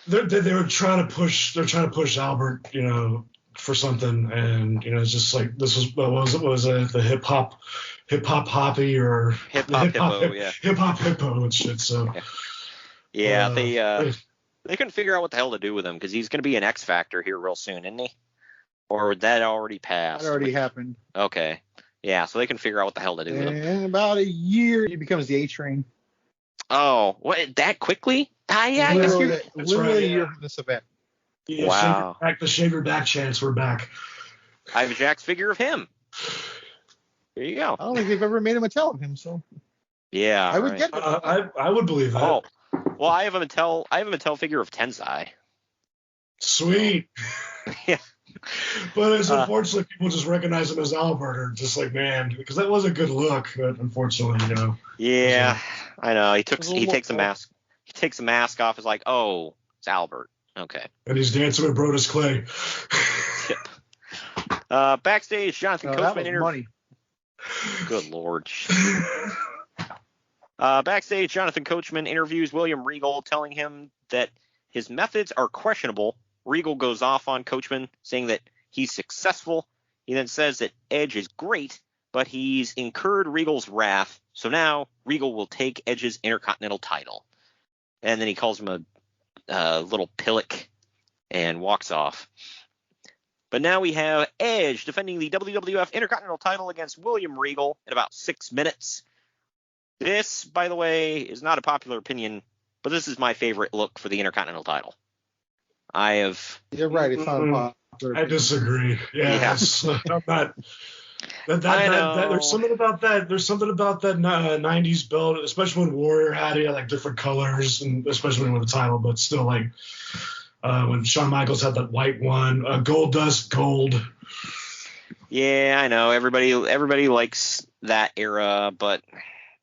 [SPEAKER 4] They were trying to push. They're trying to push Albert, for something, and it's just like this was what was it the hip hop hoppy or
[SPEAKER 2] hip hop
[SPEAKER 4] hippo and shit. So
[SPEAKER 2] yeah, they couldn't figure out what the hell to do with him because he's going to be an X Factor here real soon, isn't he? Or would that already pass?
[SPEAKER 3] That already happened.
[SPEAKER 2] Okay. Yeah, so they can figure out what the hell to do with him.
[SPEAKER 3] In about a year, he becomes the A-Train.
[SPEAKER 2] Oh, what? That quickly?
[SPEAKER 3] Yeah, literally a year from this event.
[SPEAKER 4] Yeah,
[SPEAKER 2] wow.
[SPEAKER 4] The shave your back chance, we're back.
[SPEAKER 2] I have Jack's figure of him. There you go.
[SPEAKER 3] I don't think they've ever made a Mattel of him, so.
[SPEAKER 2] Yeah,
[SPEAKER 3] I would get it.
[SPEAKER 4] I would believe that.
[SPEAKER 2] Oh, well, I have a Mattel figure of Tensai.
[SPEAKER 4] Sweet.
[SPEAKER 2] Yeah.
[SPEAKER 4] But it's unfortunately people just recognize him as Albert, or just like, man, because that was a good look, but unfortunately,
[SPEAKER 2] Yeah, I know. He takes a mask. He takes a mask off. Is like, oh, it's Albert. Okay.
[SPEAKER 4] And he's dancing with Brodus Clay.
[SPEAKER 2] Yep. Backstage, Jonathan Coachman
[SPEAKER 3] money.
[SPEAKER 2] Good Lord. Backstage, Jonathan Coachman interviews William Regal, telling him that his methods are questionable. Regal goes off on Coachman, saying that he's successful. He then says that Edge is great, but he's incurred Regal's wrath, so now Regal will take Edge's Intercontinental title. And then he calls him a little pillock and walks off. But now we have Edge defending the WWF Intercontinental title against William Regal in about 6 minutes. This, by the way, is not a popular opinion, but this is my favorite look for the Intercontinental title.
[SPEAKER 3] You're right. It's not popular.
[SPEAKER 4] I disagree. Yes. I'm not. There's something about that. There's something about that 90s belt, especially when Warrior had it, like different colors, and especially when with the title, but still like when Shawn Michaels had that white one, Gold Dust Gold.
[SPEAKER 2] Yeah, I know. Everybody likes that era, but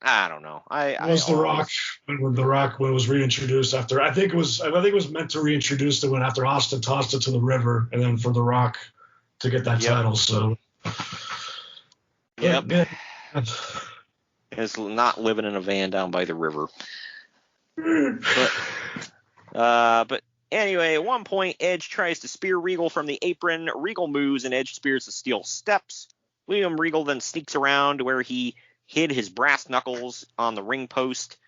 [SPEAKER 2] I don't know.
[SPEAKER 4] The Rock when The Rock was reintroduced after. I think it was meant to reintroduce it when after Austin tossed it to the river, and then for The Rock to get that title. So.
[SPEAKER 2] Yep. It's not living in a van down by the river. But anyway, at one point, Edge tries to spear Regal from the apron. Regal moves, and Edge spears the steel steps. William Regal then sneaks around where he hid his brass knuckles on the ring post.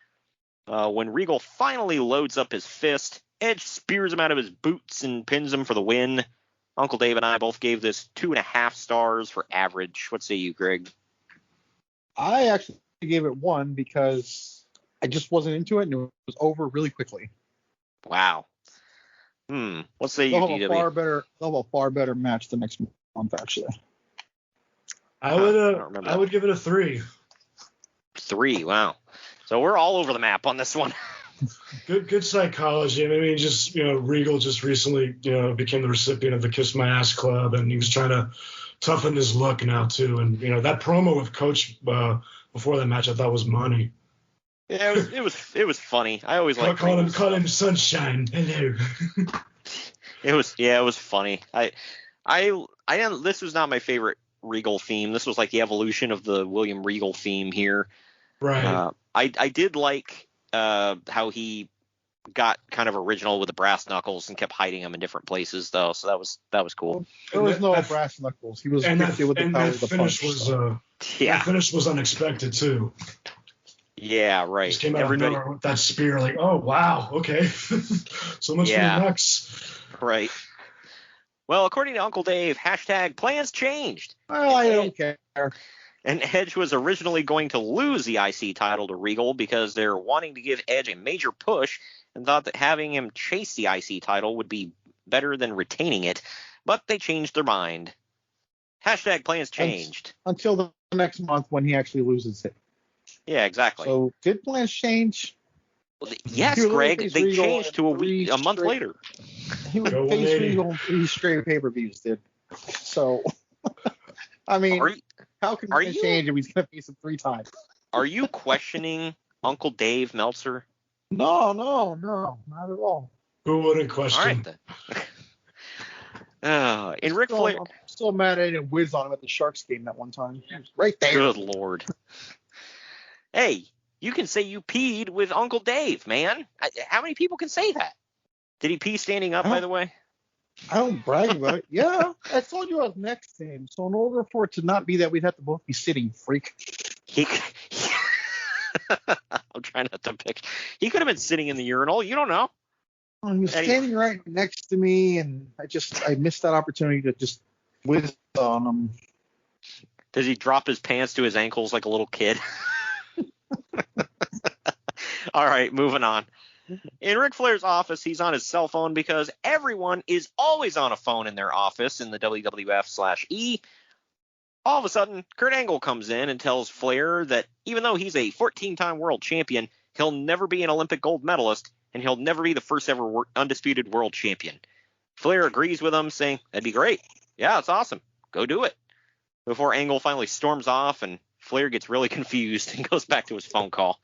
[SPEAKER 2] When Regal finally loads up his fist, Edge spears him out of his boots and pins him for the win. Uncle Dave and I both gave this 2.5 stars for average. What say you, Greg?
[SPEAKER 3] I actually gave it 1 because I just wasn't into it, and it was over really quickly.
[SPEAKER 2] Wow. What say you,
[SPEAKER 3] DW? They'll have a far better match the next month, actually.
[SPEAKER 4] I would give it a 3.
[SPEAKER 2] 3, wow. So we're all over the map on this one.
[SPEAKER 4] Good psychology. I mean, just Regal just recently became the recipient of the Kiss My Ass Club, and he was trying to toughen his look now too. And that promo with Coach before that match, I thought was money.
[SPEAKER 2] Yeah, it was funny. I always like
[SPEAKER 4] call him Sunshine. Hello.
[SPEAKER 2] It was funny. I didn't. This was not my favorite Regal theme. This was like the evolution of the William Regal theme here.
[SPEAKER 4] Right.
[SPEAKER 2] I did like how he got kind of original with the brass knuckles and kept hiding them in different places, though. So that was cool.
[SPEAKER 3] There was no brass knuckles. He was gifted with the power of the punch.
[SPEAKER 4] That finish was unexpected too.
[SPEAKER 2] Yeah, right.
[SPEAKER 4] Just came out of nowhere with that spear, like, oh wow, okay. So much for the Bucks.
[SPEAKER 2] Right. Well, according to Uncle Dave, #plans changed.
[SPEAKER 3] Well, I don't care.
[SPEAKER 2] And Edge was originally going to lose the IC title to Regal because they're wanting to give Edge a major push and thought that having him chase the IC title would be better than retaining it, but they changed their mind. #plans changed.
[SPEAKER 3] Until the next month when he actually loses it.
[SPEAKER 2] Yeah, exactly.
[SPEAKER 3] So did plans change?
[SPEAKER 2] Well, yes, Greg, they changed to a month later.
[SPEAKER 3] He would face Regal 3 straight pay-per-views, dude. So, I mean, how can he change if he's going to face him 3 times?
[SPEAKER 2] Are you questioning Uncle Dave Meltzer?
[SPEAKER 3] No, not at all.
[SPEAKER 4] Who wouldn't question?
[SPEAKER 2] All right, then. In Ric Flair,
[SPEAKER 3] I'm still mad I didn't whiz on him at the Sharks game that one time. Right there.
[SPEAKER 2] Good Lord. Hey, you can say you peed with Uncle Dave, man. How many people can say that? Did he pee standing up, by the way?
[SPEAKER 3] I don't brag about it. Yeah, I told you I was next to him. So in order for it to not be that, we'd have to both be sitting, freak.
[SPEAKER 2] I'm trying not to pick. He could have been sitting in the urinal. You don't know.
[SPEAKER 3] He was standing right next to me, and I missed that opportunity to just whiz on him.
[SPEAKER 2] Does he drop his pants to his ankles like a little kid? All right, moving on. In Ric Flair's office, he's on his cell phone because everyone is always on a phone in their office in the WWF/E. All of a sudden, Kurt Angle comes in and tells Flair that even though he's a 14-time world champion, he'll never be an Olympic gold medalist, and he'll never be the first ever undisputed world champion. Flair agrees with him, saying, that'd be great. Yeah, it's awesome. Go do it. Before Angle finally storms off and Flair gets really confused and goes back to his phone call.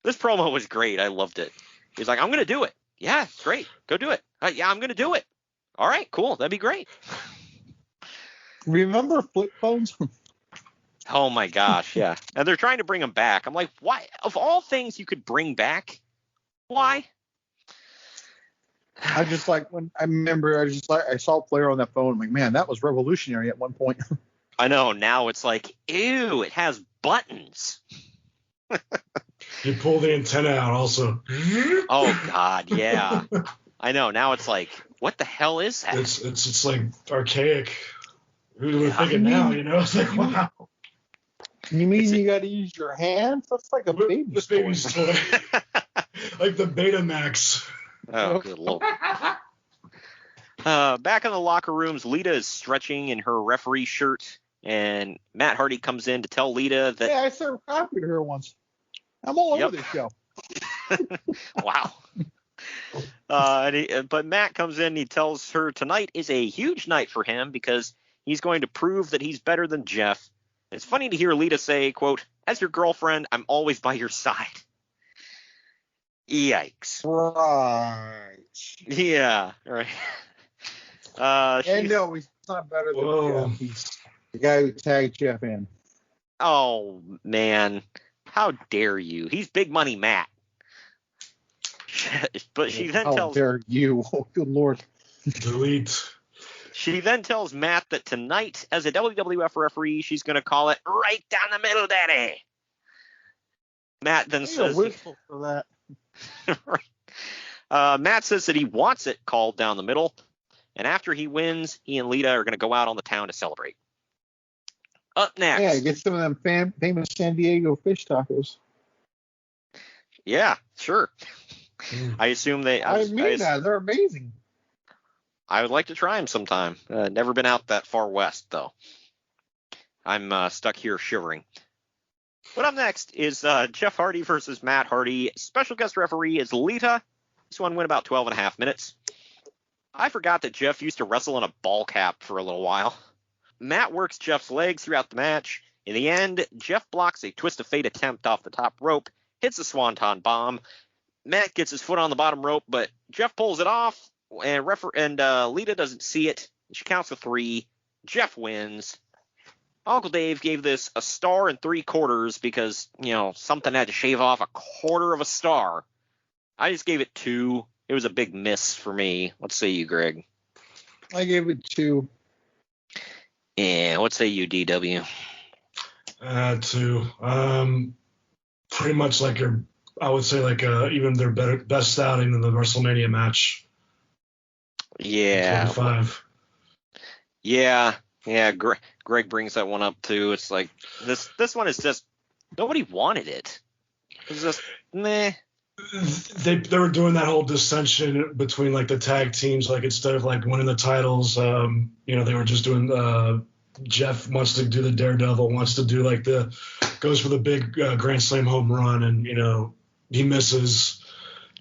[SPEAKER 2] This promo was great. I loved it. He's like, I'm going to do it. Yeah, great. Go do it. Yeah, I'm going to do it. All right, cool. That'd be great.
[SPEAKER 3] Remember flip phones?
[SPEAKER 2] Oh, my gosh, yeah. And they're trying to bring him back. I'm like, why? Of all things you could bring back, why?
[SPEAKER 3] I just like when I remember I saw Flair on that phone. I'm like, man, that was revolutionary at one point.
[SPEAKER 2] I know. Now it's like, ew, it has buttons.
[SPEAKER 4] You pull the antenna out also.
[SPEAKER 2] Oh God, yeah. I know. Now it's like, what the hell is that?
[SPEAKER 4] It's like archaic. Who would think it now? You know, it's like, wow.
[SPEAKER 3] You mean you got to use your hands? That's like a baby's toy.
[SPEAKER 4] Like the Betamax.
[SPEAKER 2] Oh, good lord. Back in the locker rooms, Lita is stretching in her referee shirt, and Matt Hardy comes in to tell Lita that...
[SPEAKER 3] Yeah, I served coffee to her once. I'm all over this show.
[SPEAKER 2] Wow. But Matt comes in and he tells her tonight is a huge night for him because he's going to prove that he's better than Jeff. It's funny to hear Lita say, quote, as your girlfriend, I'm always by your side. Yikes.
[SPEAKER 3] Right.
[SPEAKER 2] Yeah, right.
[SPEAKER 3] And no, he's not better than Jeff. He's the guy who tagged Jeff in.
[SPEAKER 2] Oh, man. How dare you? He's Big Money Matt. But she then tells...
[SPEAKER 3] How dare you? Oh, good lord.
[SPEAKER 4] Delete.
[SPEAKER 2] She then tells Matt that tonight, as a WWF referee, she's going to call it right down the middle, daddy. Matt then says...
[SPEAKER 3] whistle for
[SPEAKER 2] that. Matt says that he wants it called down the middle, and after he wins, he and Lita are going to go out on the town to celebrate. Up next.
[SPEAKER 3] Yeah, get some of them famous San Diego fish tacos.
[SPEAKER 2] Yeah, sure. I assume they...
[SPEAKER 3] They're amazing.
[SPEAKER 2] I would like to try them sometime. Never been out that far west, though. I'm stuck here shivering. But up next is Jeff Hardy versus Matt Hardy. Special guest referee is Lita. This one went about 12 and a half minutes. I forgot that Jeff used to wrestle in a ball cap for a little while. Matt works Jeff's legs throughout the match. In the end, Jeff blocks a twist of fate attempt off the top rope, hits a swanton bomb. Matt gets his foot on the bottom rope, but Jeff pulls it off, and Lita doesn't see it. She counts to 3. Jeff wins. Uncle Dave gave this a 1 3/4 because, something had to shave off 1/4 of a star. I just gave it 2. It was a big miss for me. What say you, Greg?
[SPEAKER 3] I gave it 2.
[SPEAKER 2] Yeah, what say you, DW?
[SPEAKER 4] 2. Pretty much like I would say even their best outing in the WrestleMania match.
[SPEAKER 2] Yeah.
[SPEAKER 4] 25.
[SPEAKER 2] Yeah. Greg brings that one up too. It's like this one is just nobody wanted it. It's just meh.
[SPEAKER 4] They were doing that whole dissension between like the tag teams. Like instead of like winning the titles, they were just doing. Jeff wants to do the Daredevil, wants to do like goes for the big Grand Slam home run, and he misses.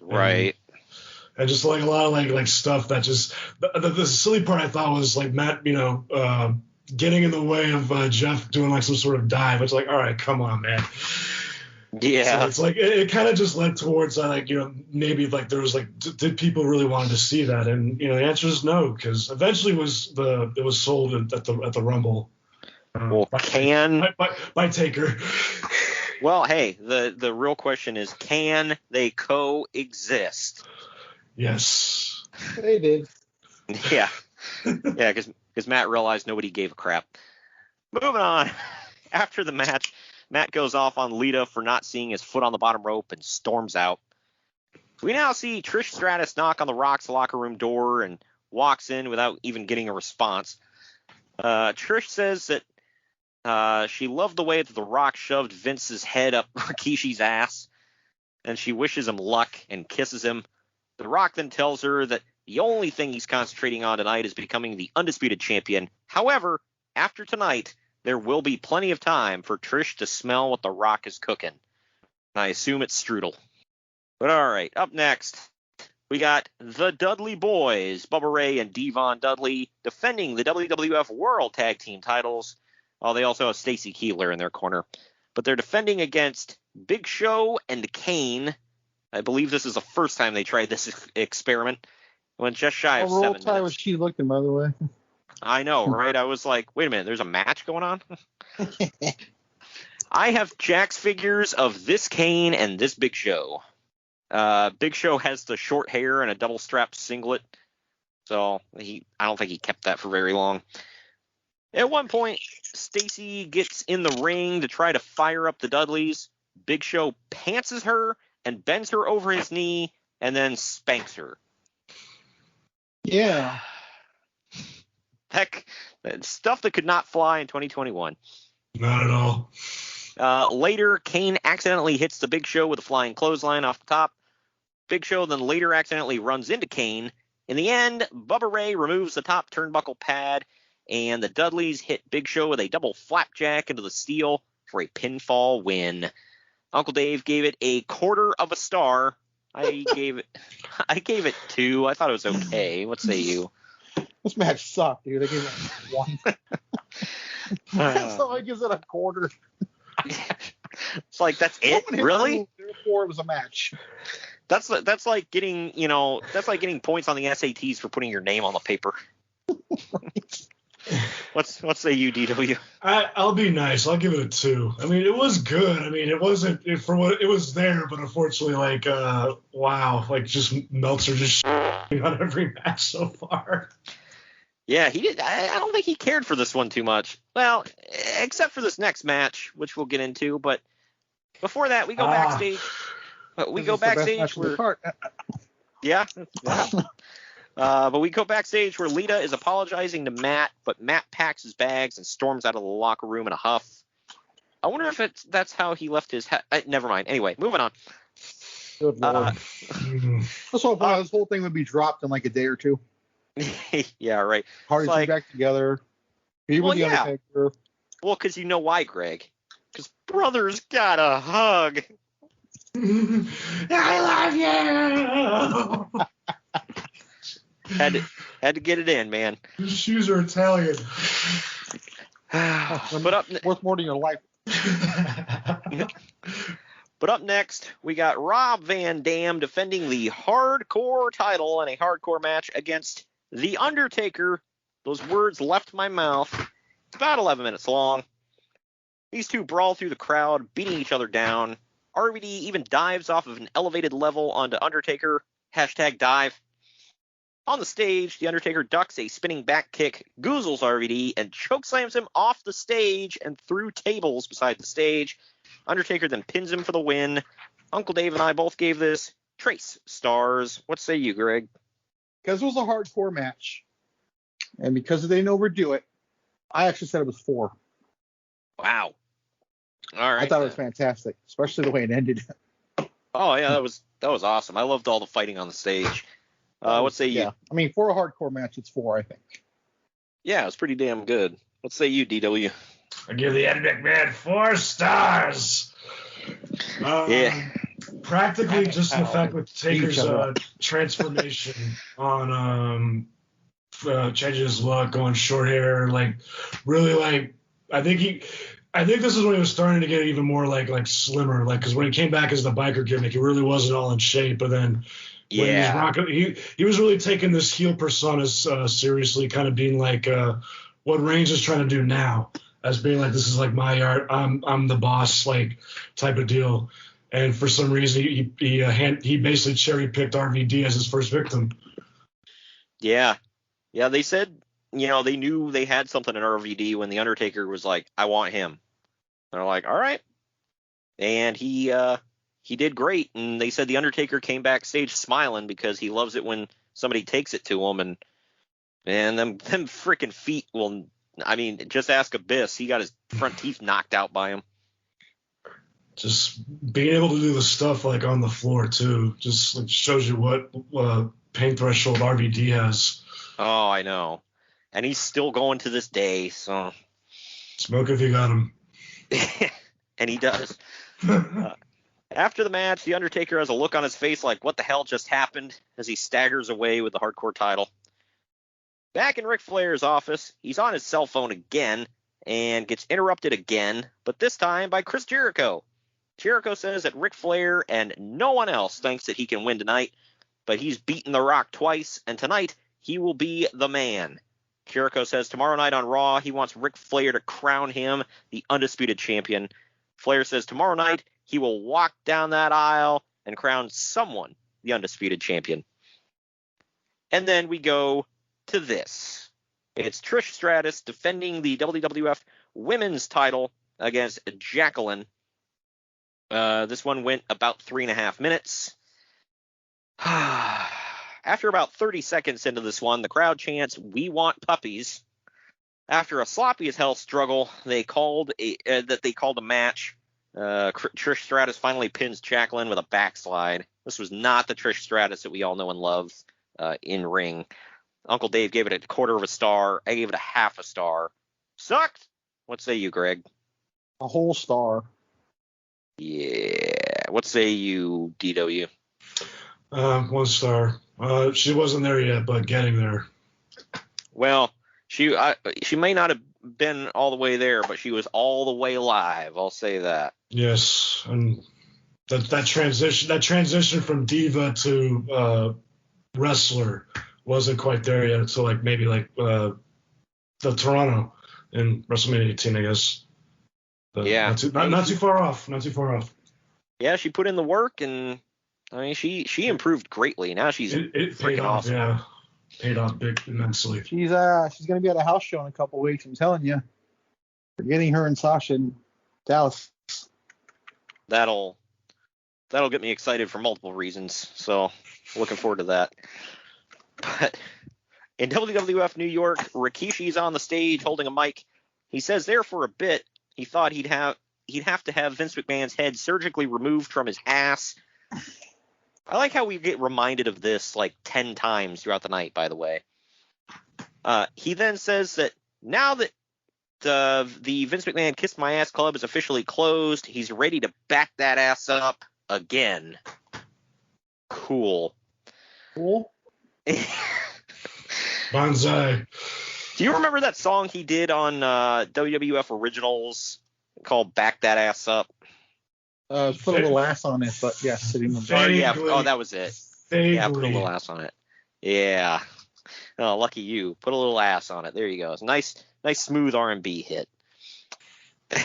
[SPEAKER 2] Right.
[SPEAKER 4] And just like a lot of like stuff that just the silly part I thought was like Matt, getting in the way of Jeff doing like some sort of dive. It's like, all right, come on, man.
[SPEAKER 2] Yeah.
[SPEAKER 4] So it's like it kind of just led towards maybe like there was like did people really wanted to see that? And the answer is no, because eventually it was sold at the Rumble. By Taker.
[SPEAKER 2] Well, hey, the real question is, can they coexist?
[SPEAKER 4] Yes.
[SPEAKER 3] They did.
[SPEAKER 2] Yeah. Yeah, because Matt realized nobody gave a crap. Moving on. After the match, Matt goes off on Lita for not seeing his foot on the bottom rope and storms out. We now see Trish Stratus knock on the Rock's locker room door and walks in without even getting a response. Trish says that she loved the way that the Rock shoved Vince's head up Rikishi's ass, and she wishes him luck and kisses him. The Rock then tells her that the only thing he's concentrating on tonight is becoming the Undisputed Champion. However, after tonight, there will be plenty of time for Trish to smell what the Rock is cooking. I assume it's strudel. But all right, up next, we got the Dudley Boys, Bubba Ray and Devon Dudley, defending the WWF World Tag Team titles. Oh, they also have Stacy Keibler in their corner. But they're defending against Big Show and Kane. I believe this is the first time they tried this experiment. Went just shy of 7 minutes.
[SPEAKER 3] Roll was she looking, by the way.
[SPEAKER 2] I know, right? I was like, wait a minute, there's a match going on? I have Jack's figures of this Kane and this Big Show. Big Show has the short hair and a double strap singlet. So I don't think he kept that for very long. At one point, Stacy gets in the ring to try to fire up the Dudleys. Big Show pantses her and bends her over his knee and then spanks her.
[SPEAKER 3] Yeah.
[SPEAKER 2] Heck, stuff that could not fly in 2021.
[SPEAKER 4] Not at all.
[SPEAKER 2] Later, Kane accidentally hits the Big Show with a flying clothesline off the top. Big Show then later accidentally runs into Kane. In the end, Bubba Ray removes the top turnbuckle pad, and the Dudleys hit Big Show with a double flapjack into the steel for a pinfall win. Uncle Dave gave it a 1/4 of a star. I gave it 2. I thought it was okay. What say you?
[SPEAKER 3] This match sucked, dude. I gave it 1. So I gives it a 1/4.
[SPEAKER 2] It's like, that's it? Really?
[SPEAKER 3] Therefore, it was a match.
[SPEAKER 2] That's like getting points on the SATs for putting your name on the paper. What say you, DW?
[SPEAKER 4] I'll be nice. I'll give it a 2. I mean, it was good. I mean, it wasn't for what it was there, but unfortunately, like, wow, like just Meltzer just on every match so far.
[SPEAKER 2] Yeah, he did. I don't think he cared for this one too much. Well, except for this next match, which we'll get into. But before that, we go backstage. But we go backstage where, yeah. But we go backstage where Lita is apologizing to Matt, but Matt packs his bags and storms out of the locker room in a huff. I wonder if that's how he left his hat. Never mind. Anyway, moving on.
[SPEAKER 3] Good Lord. This whole thing would be dropped in like a day or 2.
[SPEAKER 2] Yeah, right.
[SPEAKER 3] Hardy's like, back together. Undertaker.
[SPEAKER 2] Well, because you know why, Greg? Because brothers gotta hug.
[SPEAKER 4] I love you.
[SPEAKER 2] Had to get it in, man.
[SPEAKER 4] His shoes are Italian.
[SPEAKER 3] But worth more than your life.
[SPEAKER 2] But up next, we got Rob Van Dam defending the hardcore title in a hardcore match against The Undertaker. Those words left my mouth. It's about 11 minutes long. These two brawl through the crowd, beating each other down. RVD even dives off of an elevated level onto Undertaker. #dive. On the stage, The Undertaker ducks a spinning back kick, goozles RVD, and chokeslams him off the stage and through tables beside the stage. Undertaker then pins him for the win. Uncle Dave and I both gave this trace stars. What say you, Greg?
[SPEAKER 3] Because it was a hardcore match, and because they didn't overdo it, I actually said it was 4.
[SPEAKER 2] Wow. All right.
[SPEAKER 3] I thought it was fantastic, especially the way it ended.
[SPEAKER 2] Oh yeah, that was awesome. I loved all the fighting on the stage. What say you?
[SPEAKER 3] Yeah, I mean, for a hardcore match, it's 4, I think.
[SPEAKER 2] Yeah, it was pretty damn good. What say you, DW?
[SPEAKER 4] I give the Ed McMahon 4 stars.
[SPEAKER 2] Yeah.
[SPEAKER 4] Practically just the fact with Taker's transformation on changing his look, going short hair, like really like I think this is when he was starting to get even more like slimmer, like because when he came back as the biker gimmick, he really wasn't all in shape, but then. When he was rocking, he was really taking this heel persona seriously, kind of being like what Reigns is trying to do now, as being like, this is like my art, I'm the boss, like type of deal. And for some reason, he basically cherry picked RVD as his first victim.
[SPEAKER 2] Yeah, they said, they knew they had something in RVD when the Undertaker was like, I want him. They're like, all right, and he did great, and they said the Undertaker came backstage smiling because he loves it when somebody takes it to him, and them freaking feet will. I mean, just ask Abyss. He got his front teeth knocked out by him.
[SPEAKER 4] Just being able to do the stuff like on the floor too, just like shows you what pain threshold RVD has.
[SPEAKER 2] Oh, I know, and he's still going to this day. So
[SPEAKER 4] smoke if you got him.
[SPEAKER 2] And he does. After the match, The Undertaker has a look on his face like, what the hell just happened, as he staggers away with the hardcore title. Back in Ric Flair's office, he's on his cell phone again and gets interrupted again, but this time by Chris Jericho. Jericho says that Ric Flair and no one else thinks that he can win tonight, but he's beaten The Rock twice, and tonight he will be the man. Jericho says tomorrow night on Raw, he wants Ric Flair to crown him the Undisputed Champion. Flair says tomorrow night he will walk down that aisle and crown someone the Undisputed Champion. And then we go to this. It's Trish Stratus defending the WWF Women's title against Jacqueline. This one went about 3.5 minutes. After about 30 seconds into this one, the crowd chants, "We want puppies." After a sloppy as hell struggle, they called a match. Trish Stratus finally pins Jacqueline with a backslide. This was not the Trish Stratus that we all know and love in ring. Uncle Dave gave it a 1/4 star. I gave it a 1/2 star. Sucked. What say you, Greg?
[SPEAKER 3] A whole star.
[SPEAKER 2] Yeah. What say you, DW?
[SPEAKER 4] 1 star. She wasn't there yet, but getting there.
[SPEAKER 2] Well, she may not have been all the way there, but she was all the way live. I'll say that. Yes,
[SPEAKER 4] and that transition from diva to wrestler wasn't quite there yet. So maybe the Toronto in WrestleMania 18, I guess.
[SPEAKER 2] Yeah,
[SPEAKER 4] not too far off. Not too far off.
[SPEAKER 2] Yeah, she put in the work, and I mean she improved greatly. Now she's
[SPEAKER 4] freaking awesome. Yeah, paid off immensely.
[SPEAKER 3] She's gonna be at a house show in a couple weeks. I'm telling you, we're getting her and Sasha in Dallas.
[SPEAKER 2] That'll get me excited for multiple reasons. So looking forward to that. But in WWF New York, Rikishi's on the stage holding a mic. He says there for a bit he thought he'd have to have Vince McMahon's head surgically removed from his ass. I like how we get reminded of this 10 times throughout the night, by the way. He then says that now that the Vince McMahon Kiss My Ass Club is officially closed, he's ready to back that ass up again. Cool.
[SPEAKER 4] Banzai.
[SPEAKER 2] Do you remember that song he did on WWF Originals called Back That Ass Up?
[SPEAKER 3] Put a little ass on it, but yeah, sitting on
[SPEAKER 2] that was it.
[SPEAKER 4] Vaguely.
[SPEAKER 2] Yeah, put a little ass on it. Yeah. Oh, lucky you. Put a little ass on it. There you go. It's a nice smooth R&B hit.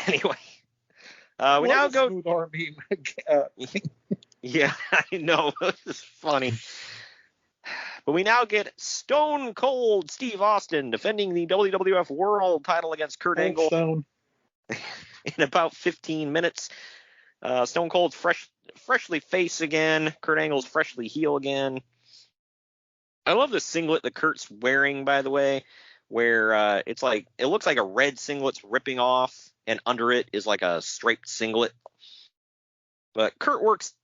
[SPEAKER 2] Anyway, we now go.
[SPEAKER 3] Smooth R&B.
[SPEAKER 2] Yeah, I know. This is funny. But we now get Stone Cold Steve Austin defending the WWF World title against Kurt Angle in about 15 minutes. Stone Cold's freshly face again. Kurt Angle's freshly heel again. I love the singlet that Kurt's wearing, by the way, where it looks like a red singlet's ripping off, and under it is like a striped singlet. But Kurt works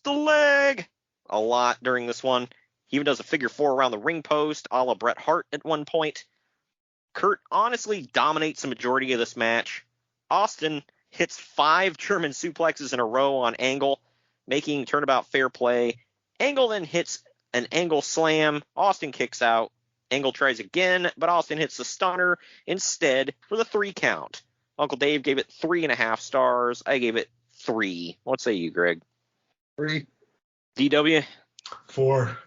[SPEAKER 2] the leg a lot during this one. He even does a figure 4 around the ring post, a la Bret Hart at one point. Kurt honestly dominates the majority of this match. Austin hits 5 German suplexes in a row on Angle, making turnabout fair play. Angle then hits an Angle slam. Austin kicks out. Angle tries again, but Austin hits the stunner instead for the 3 count. Uncle Dave gave it 3.5 stars. I gave it 3. What say you, Greg?
[SPEAKER 3] 3.
[SPEAKER 2] DW?
[SPEAKER 4] 4.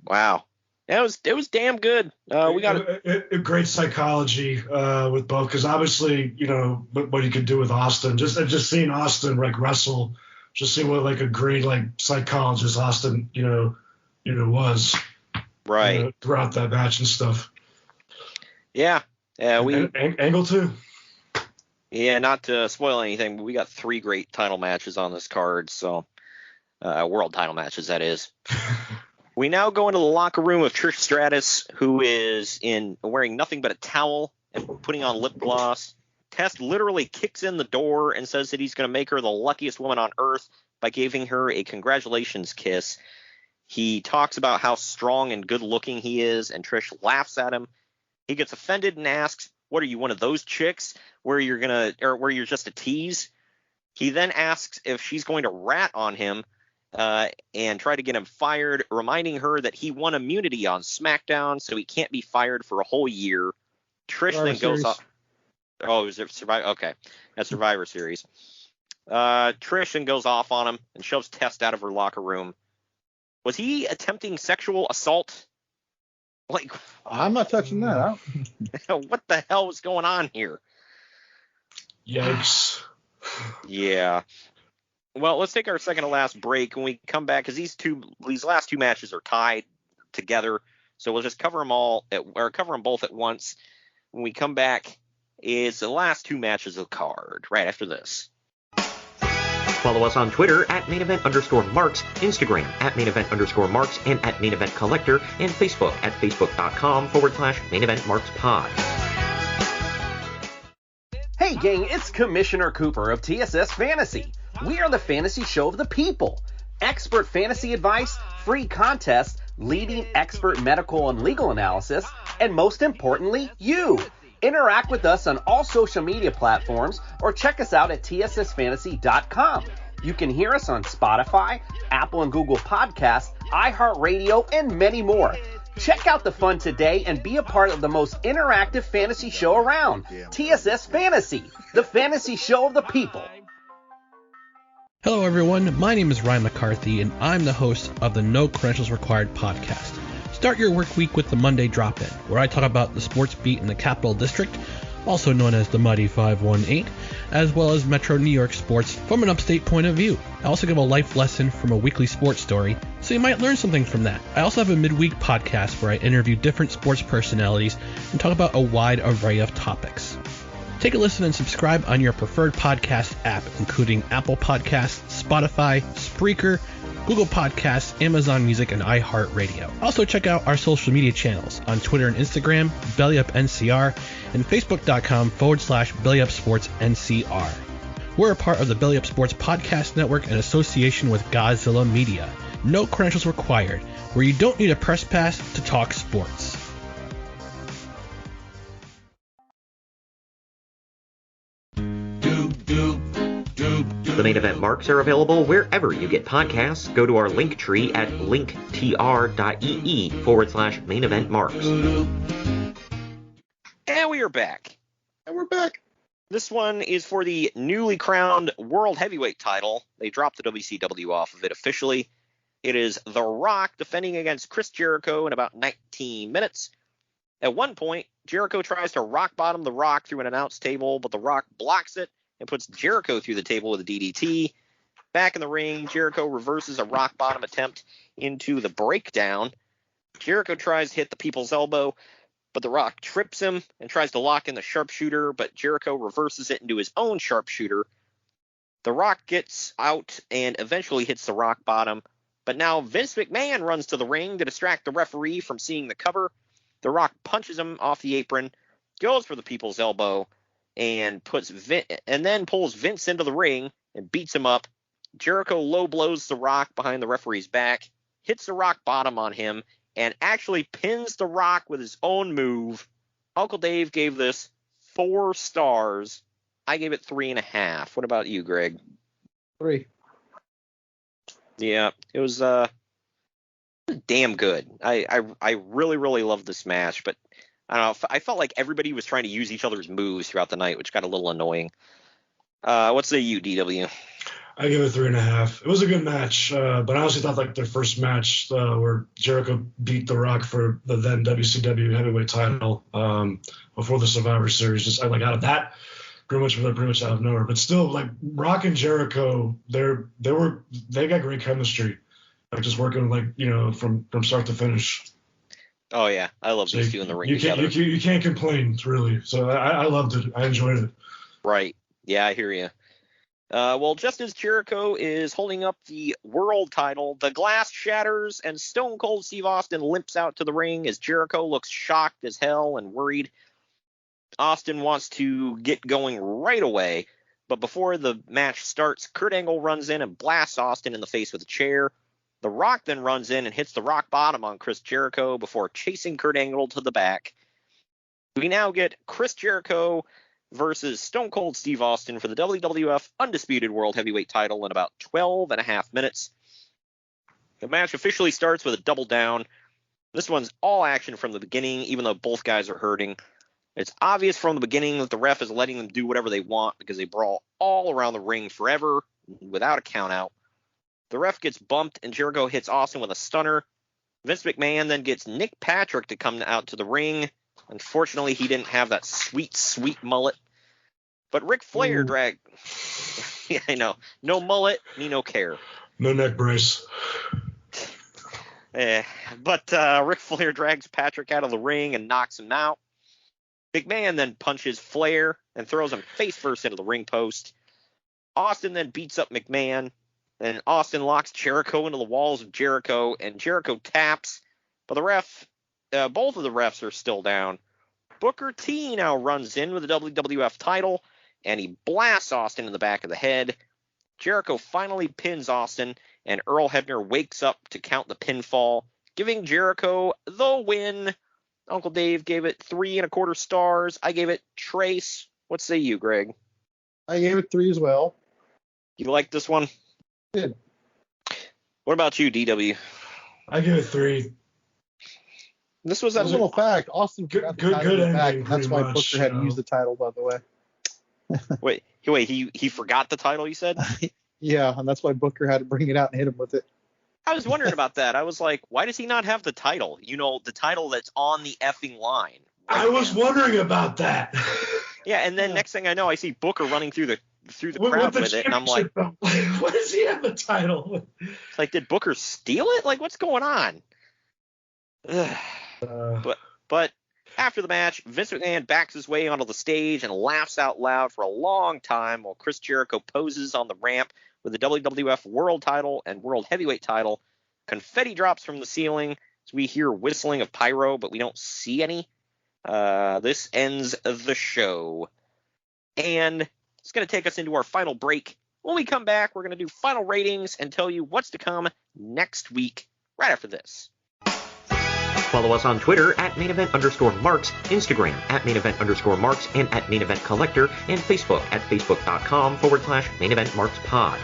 [SPEAKER 2] Wow. It was damn good. We got
[SPEAKER 4] a great psychology with both, because obviously, what you could do with Austin. Just seeing Austin wrestle, just seeing what a great psychologist Austin was
[SPEAKER 2] right
[SPEAKER 4] throughout that match and stuff.
[SPEAKER 2] Yeah.
[SPEAKER 4] Angle too.
[SPEAKER 2] Yeah, not to spoil anything, but we got 3 great title matches on this card. So world title matches, that is. We now go into the locker room of Trish Stratus, who is wearing nothing but a towel and putting on lip gloss. Test literally kicks in the door and says that he's going to make her the luckiest woman on earth by giving her a congratulations kiss. He talks about how strong and good looking he is, and Trish laughs at him. He gets offended and asks, "What are you, one of those chicks where you're just a tease?" He then asks if she's going to rat on him and try to get him fired, reminding her that he won immunity on SmackDown, so he can't be fired for a whole year. Trish then goes off. Oh, is it Survivor? Okay, that's Survivor Series. Trish then goes off on him and shoves Test out of her locker room. Was he attempting sexual assault? Like,
[SPEAKER 3] I'm not touching that.
[SPEAKER 2] What the hell was going on here?
[SPEAKER 4] Yikes.
[SPEAKER 2] Yeah. Well, let's take our second to last break. When we come back, because these last two matches are tied together, so we'll just cover them cover them both at once. When we come back, it's the last two matches of the card right after this.
[SPEAKER 5] Follow us on Twitter at @mainevent_marks, Instagram at @mainevent_marks, and at @maineventcollector, and Facebook at facebook.com/maineventmarkspod.
[SPEAKER 9] Hey gang, it's Commissioner Cooper of TSS Fantasy. We are the fantasy show of the people. Expert fantasy advice, free contests, leading expert medical and legal analysis, and most importantly, you. Interact with us on all social media platforms or check us out at tssfantasy.com. You can hear us on Spotify, Apple and Google Podcasts, iHeartRadio, and many more. Check out the fun today and be a part of the most interactive fantasy show around. TSS Fantasy, the fantasy show of the people.
[SPEAKER 10] Hello everyone, my name is Ryan McCarthy and I'm the host of the No Credentials Required podcast. Start your work week with the Monday Drop-In, where I talk about the sports beat in the Capital District, also known as the Mighty 518, as well as Metro New York sports from an upstate point of view. I also give a life lesson from a weekly sports story, so you might learn something from that. I also have a midweek podcast where I interview different sports personalities and talk about a wide array of topics. Take a listen and subscribe on your preferred podcast app, including Apple Podcasts, Spotify, Spreaker, Google Podcasts, Amazon Music, and iHeartRadio. Also check out our social media channels on Twitter and Instagram, BellyUpNCR, and Facebook.com/BellyUpSportsNCR. We're a part of the Belly Up Sports Podcast Network in association with Godzilla Media. No credentials required, where you don't need a press pass to talk sports.
[SPEAKER 5] The Main Event Marks are available wherever you get podcasts. Go to our link tree at linktr.ee/main event marks.
[SPEAKER 2] And we are back.
[SPEAKER 3] And we're back.
[SPEAKER 2] This one is for the newly crowned World Heavyweight title. They dropped the WCW off of it officially. It is The Rock defending against Chris Jericho in about 19 minutes. At one point, Jericho tries to rock bottom The Rock through an announce table, but The Rock blocks it and puts Jericho through the table with a DDT. Back in the ring, Jericho reverses a rock bottom attempt into the breakdown. Jericho tries to hit the People's Elbow, but The Rock trips him and tries to lock in the sharpshooter, but Jericho reverses it into his own sharpshooter. The Rock gets out and eventually hits the rock bottom, but now Vince McMahon runs to the ring to distract the referee from seeing the cover. The Rock punches him off the apron, goes for the People's Elbow, and then pulls Vince into the ring and beats him up. Jericho low blows The Rock behind the referee's back, hits the rock bottom on him, and actually pins The Rock with his own move. Uncle Dave gave this 4 stars. I gave it 3.5. What about you, Greg?
[SPEAKER 3] 3.
[SPEAKER 2] Yeah, it was damn good. I really, really loved this match, but I don't know. I felt like everybody was trying to use each other's moves throughout the night, which got a little annoying. What say you, DW?
[SPEAKER 4] I give it 3.5. It was a good match, but I honestly thought like their first match where Jericho beat The Rock for the then WCW Heavyweight title before the Survivor Series, just like out of that, pretty much out of nowhere. But still, like Rock and Jericho, they got great chemistry, like just working like from start to finish.
[SPEAKER 2] Oh yeah, I love these two in the ring together.
[SPEAKER 4] You can't complain, really. So I loved it. I enjoyed it.
[SPEAKER 2] Right. Yeah, I hear you. Well, just as Jericho is holding up the world title, the glass shatters and Stone Cold Steve Austin limps out to the ring as Jericho looks shocked as hell and worried. Austin wants to get going right away, but before the match starts, Kurt Angle runs in and blasts Austin in the face with a chair. The Rock then runs in and hits the rock bottom on Chris Jericho before chasing Kurt Angle to the back. We now get Chris Jericho versus Stone Cold Steve Austin for the WWF Undisputed World Heavyweight title in about 12 and a half minutes. The match officially starts with a double down. This one's all action from the beginning, even though both guys are hurting. It's obvious from the beginning that the ref is letting them do whatever they want because they brawl all around the ring forever without a count out. The ref gets bumped and Jericho hits Austin with a stunner. Vince McMahon then gets Nick Patrick to come out to the ring. Unfortunately, he didn't have that sweet, sweet mullet. But Ric Flair dragged... Yeah, I know. No mullet, me no care.
[SPEAKER 4] No neck brace.
[SPEAKER 2] But Ric Flair drags Patrick out of the ring and knocks him out. McMahon then punches Flair and throws him face first into the ring post. Austin then beats up McMahon. And Austin locks Jericho into the walls of Jericho, and Jericho taps. But both of the refs are still down. Booker T now runs in with the WWF title, and he blasts Austin in the back of the head. Jericho finally pins Austin, and Earl Hebner wakes up to count the pinfall, giving Jericho the win. Uncle Dave gave it 3 1/4 stars. I gave it Trace. What say you, Greg?
[SPEAKER 3] I gave it 3 as well.
[SPEAKER 2] You like this one?
[SPEAKER 3] Good.
[SPEAKER 2] What about you, DW?
[SPEAKER 4] I give it 3.
[SPEAKER 2] This was
[SPEAKER 3] a little fact. Austin got the title
[SPEAKER 4] good
[SPEAKER 3] back,
[SPEAKER 4] ending,
[SPEAKER 3] and that's why Booker had to use the title, by the way.
[SPEAKER 2] Wait, he forgot the title, you said?
[SPEAKER 3] Yeah, and that's why Booker had to bring it out and hit him with it.
[SPEAKER 2] I was wondering about that. I was like, why does he not have the title? You know, the title that's on the effing line.
[SPEAKER 4] Right I was wondering about that.
[SPEAKER 2] Yeah, and then next thing I know, I see Booker running through the crowd with it, and I'm like,
[SPEAKER 4] why does he have the title?
[SPEAKER 2] It's like, did Booker steal it? Like, what's going on? But after the match, Vince McMahon backs his way onto the stage and laughs out loud for a long time while Chris Jericho poses on the ramp with the WWF World title and World Heavyweight title. Confetti drops from the ceiling as we hear whistling of pyro, but we don't see any. This ends the show. And it's going to take us into our final break. When we come back, we're going to do final ratings and tell you what's to come next week right after this.
[SPEAKER 5] Follow us on Twitter at @mainevent_marks, Instagram at @mainevent_marks, and at @maineventcollector, and Facebook at facebook.com/main-event-marks-pod.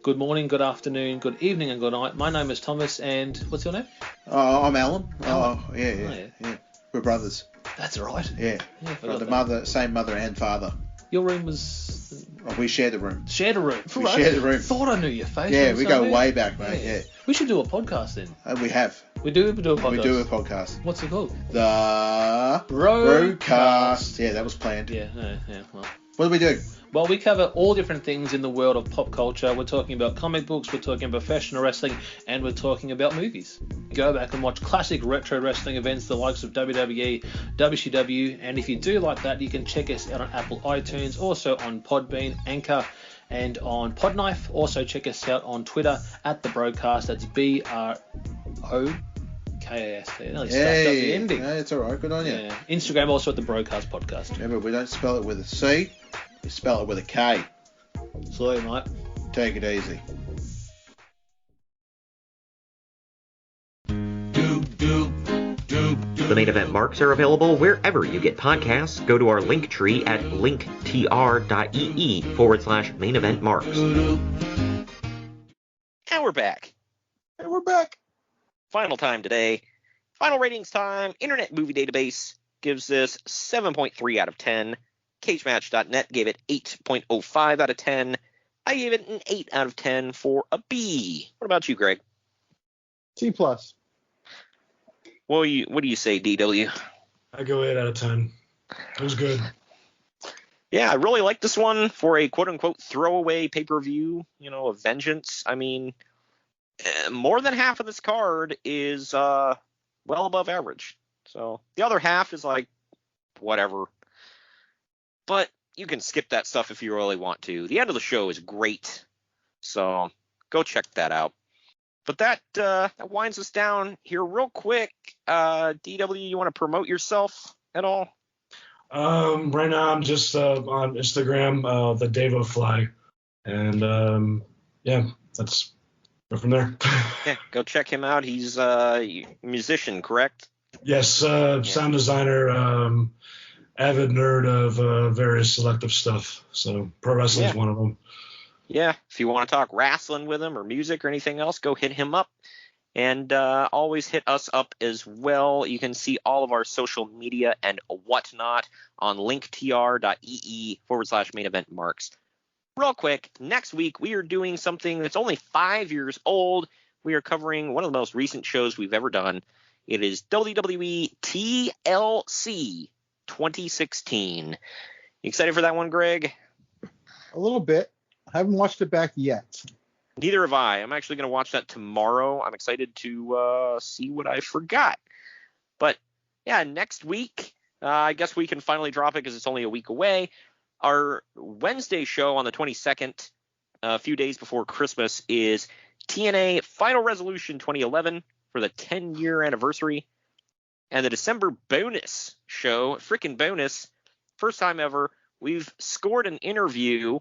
[SPEAKER 10] Good morning, good afternoon, good evening, and good night. My name is Thomas, and what's your name?
[SPEAKER 11] I'm Alan. Yeah. We're brothers.
[SPEAKER 10] That's right.
[SPEAKER 11] Yeah. Same mother and father.
[SPEAKER 10] Your room was...
[SPEAKER 11] we shared a room.
[SPEAKER 10] Shared a room.
[SPEAKER 11] We shared a room.
[SPEAKER 10] Thought I knew your face.
[SPEAKER 11] Yeah, we go way back, mate. Yeah.
[SPEAKER 10] We should do a podcast then.
[SPEAKER 11] We have.
[SPEAKER 10] We do a podcast.
[SPEAKER 11] We do a podcast.
[SPEAKER 10] What's it called?
[SPEAKER 11] The Broadcast. Yeah, that was planned.
[SPEAKER 10] Yeah. Well.
[SPEAKER 11] What do we do?
[SPEAKER 10] Well, we cover all different things in the world of pop culture. We're talking about comic books, we're talking about professional wrestling, and we're talking about movies. Go back and watch classic retro wrestling events, the likes of WWE, WCW, and if you do like that, you can check us out on Apple iTunes, also on Podbean, Anchor, and on Podknife. Also check us out on Twitter at The Broadcast. That's BROKAST. Nearly stuffed up the ending.
[SPEAKER 11] Yeah, it's all right. Good on you.
[SPEAKER 10] Yeah. Instagram also at The Broadcast Podcast.
[SPEAKER 11] Remember, we don't spell it with a C. We spell it with a K.
[SPEAKER 10] Sorry, mate.
[SPEAKER 11] Take it easy.
[SPEAKER 5] The Main Event Marks are available wherever you get podcasts. Go to our link tree at linktr.ee/main event marks.
[SPEAKER 2] And we're back. Final time today. Final ratings time. Internet Movie Database gives this 7.3 out of 10. CageMatch.net gave it 8.05 out of 10. I gave it an 8 out of 10 for a B. What about you, Greg?
[SPEAKER 3] C+.
[SPEAKER 2] What do you say, DW?
[SPEAKER 4] I go 8 out of 10. It was good.
[SPEAKER 2] Yeah, I really like this one for a quote-unquote throwaway pay-per-view, of Vengeance. I mean, more than half of this card is well above average. So the other half is like, whatever. But you can skip that stuff if you really want to. The end of the show is great. So go check that out. But that winds us down here real quick. DW, you want to promote yourself at all?
[SPEAKER 4] Right now I'm just on Instagram, the Davo Fly. And that's go from there.
[SPEAKER 2] Yeah, go check him out. He's a musician, correct?
[SPEAKER 4] Yes, sound designer, avid nerd of various selective stuff. So pro wrestling is one of them.
[SPEAKER 2] Yeah, if you want to talk wrestling with him or music or anything else, go hit him up. And always hit us up as well. You can see all of our social media and whatnot on linktr.ee/main event marks. Real quick, next week we are doing something that's only 5 years old. We are covering one of the most recent shows we've ever done. It is WWE TLC 2016. You excited for that one, Greg?
[SPEAKER 3] A little bit. I haven't watched it back yet.
[SPEAKER 2] Neither have I. I'm actually going to watch that tomorrow. I'm excited to see what I forgot. But, yeah, next week, I guess we can finally drop it because it's only a week away. Our Wednesday show on the 22nd, a few days before Christmas, is TNA Final Resolution 2011 for the 10-year anniversary. And the December bonus show, freaking bonus, first time ever, we've scored an interview,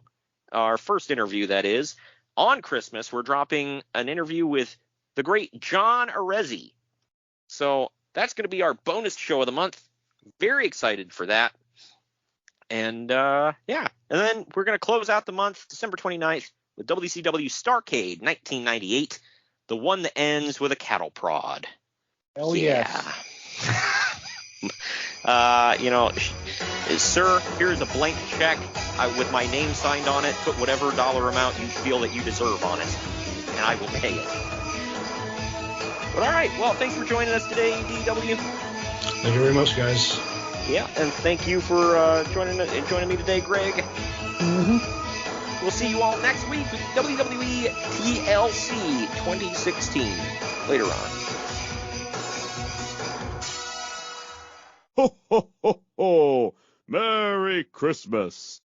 [SPEAKER 2] our first interview, that is. On Christmas, we're dropping an interview with the great John Arezzi. So that's going to be our bonus show of the month. Very excited for that. And, yeah. And then we're going to close out the month, December 29th, with WCW Starrcade 1998, the one that ends with a cattle prod.
[SPEAKER 3] Hell yeah.
[SPEAKER 2] Sir, here's a blank check with my name signed on it. Put whatever dollar amount you feel that you deserve on it, and I will pay it. But all right, well, thanks for joining us today, DW.
[SPEAKER 4] Thank you very much, guys.
[SPEAKER 2] Yeah, and thank you for joining me today, Greg.
[SPEAKER 3] Mm-hmm.
[SPEAKER 2] We'll see you all next week with WWE TLC 2016. Later on.
[SPEAKER 1] Ho, ho, ho, ho! Merry Christmas!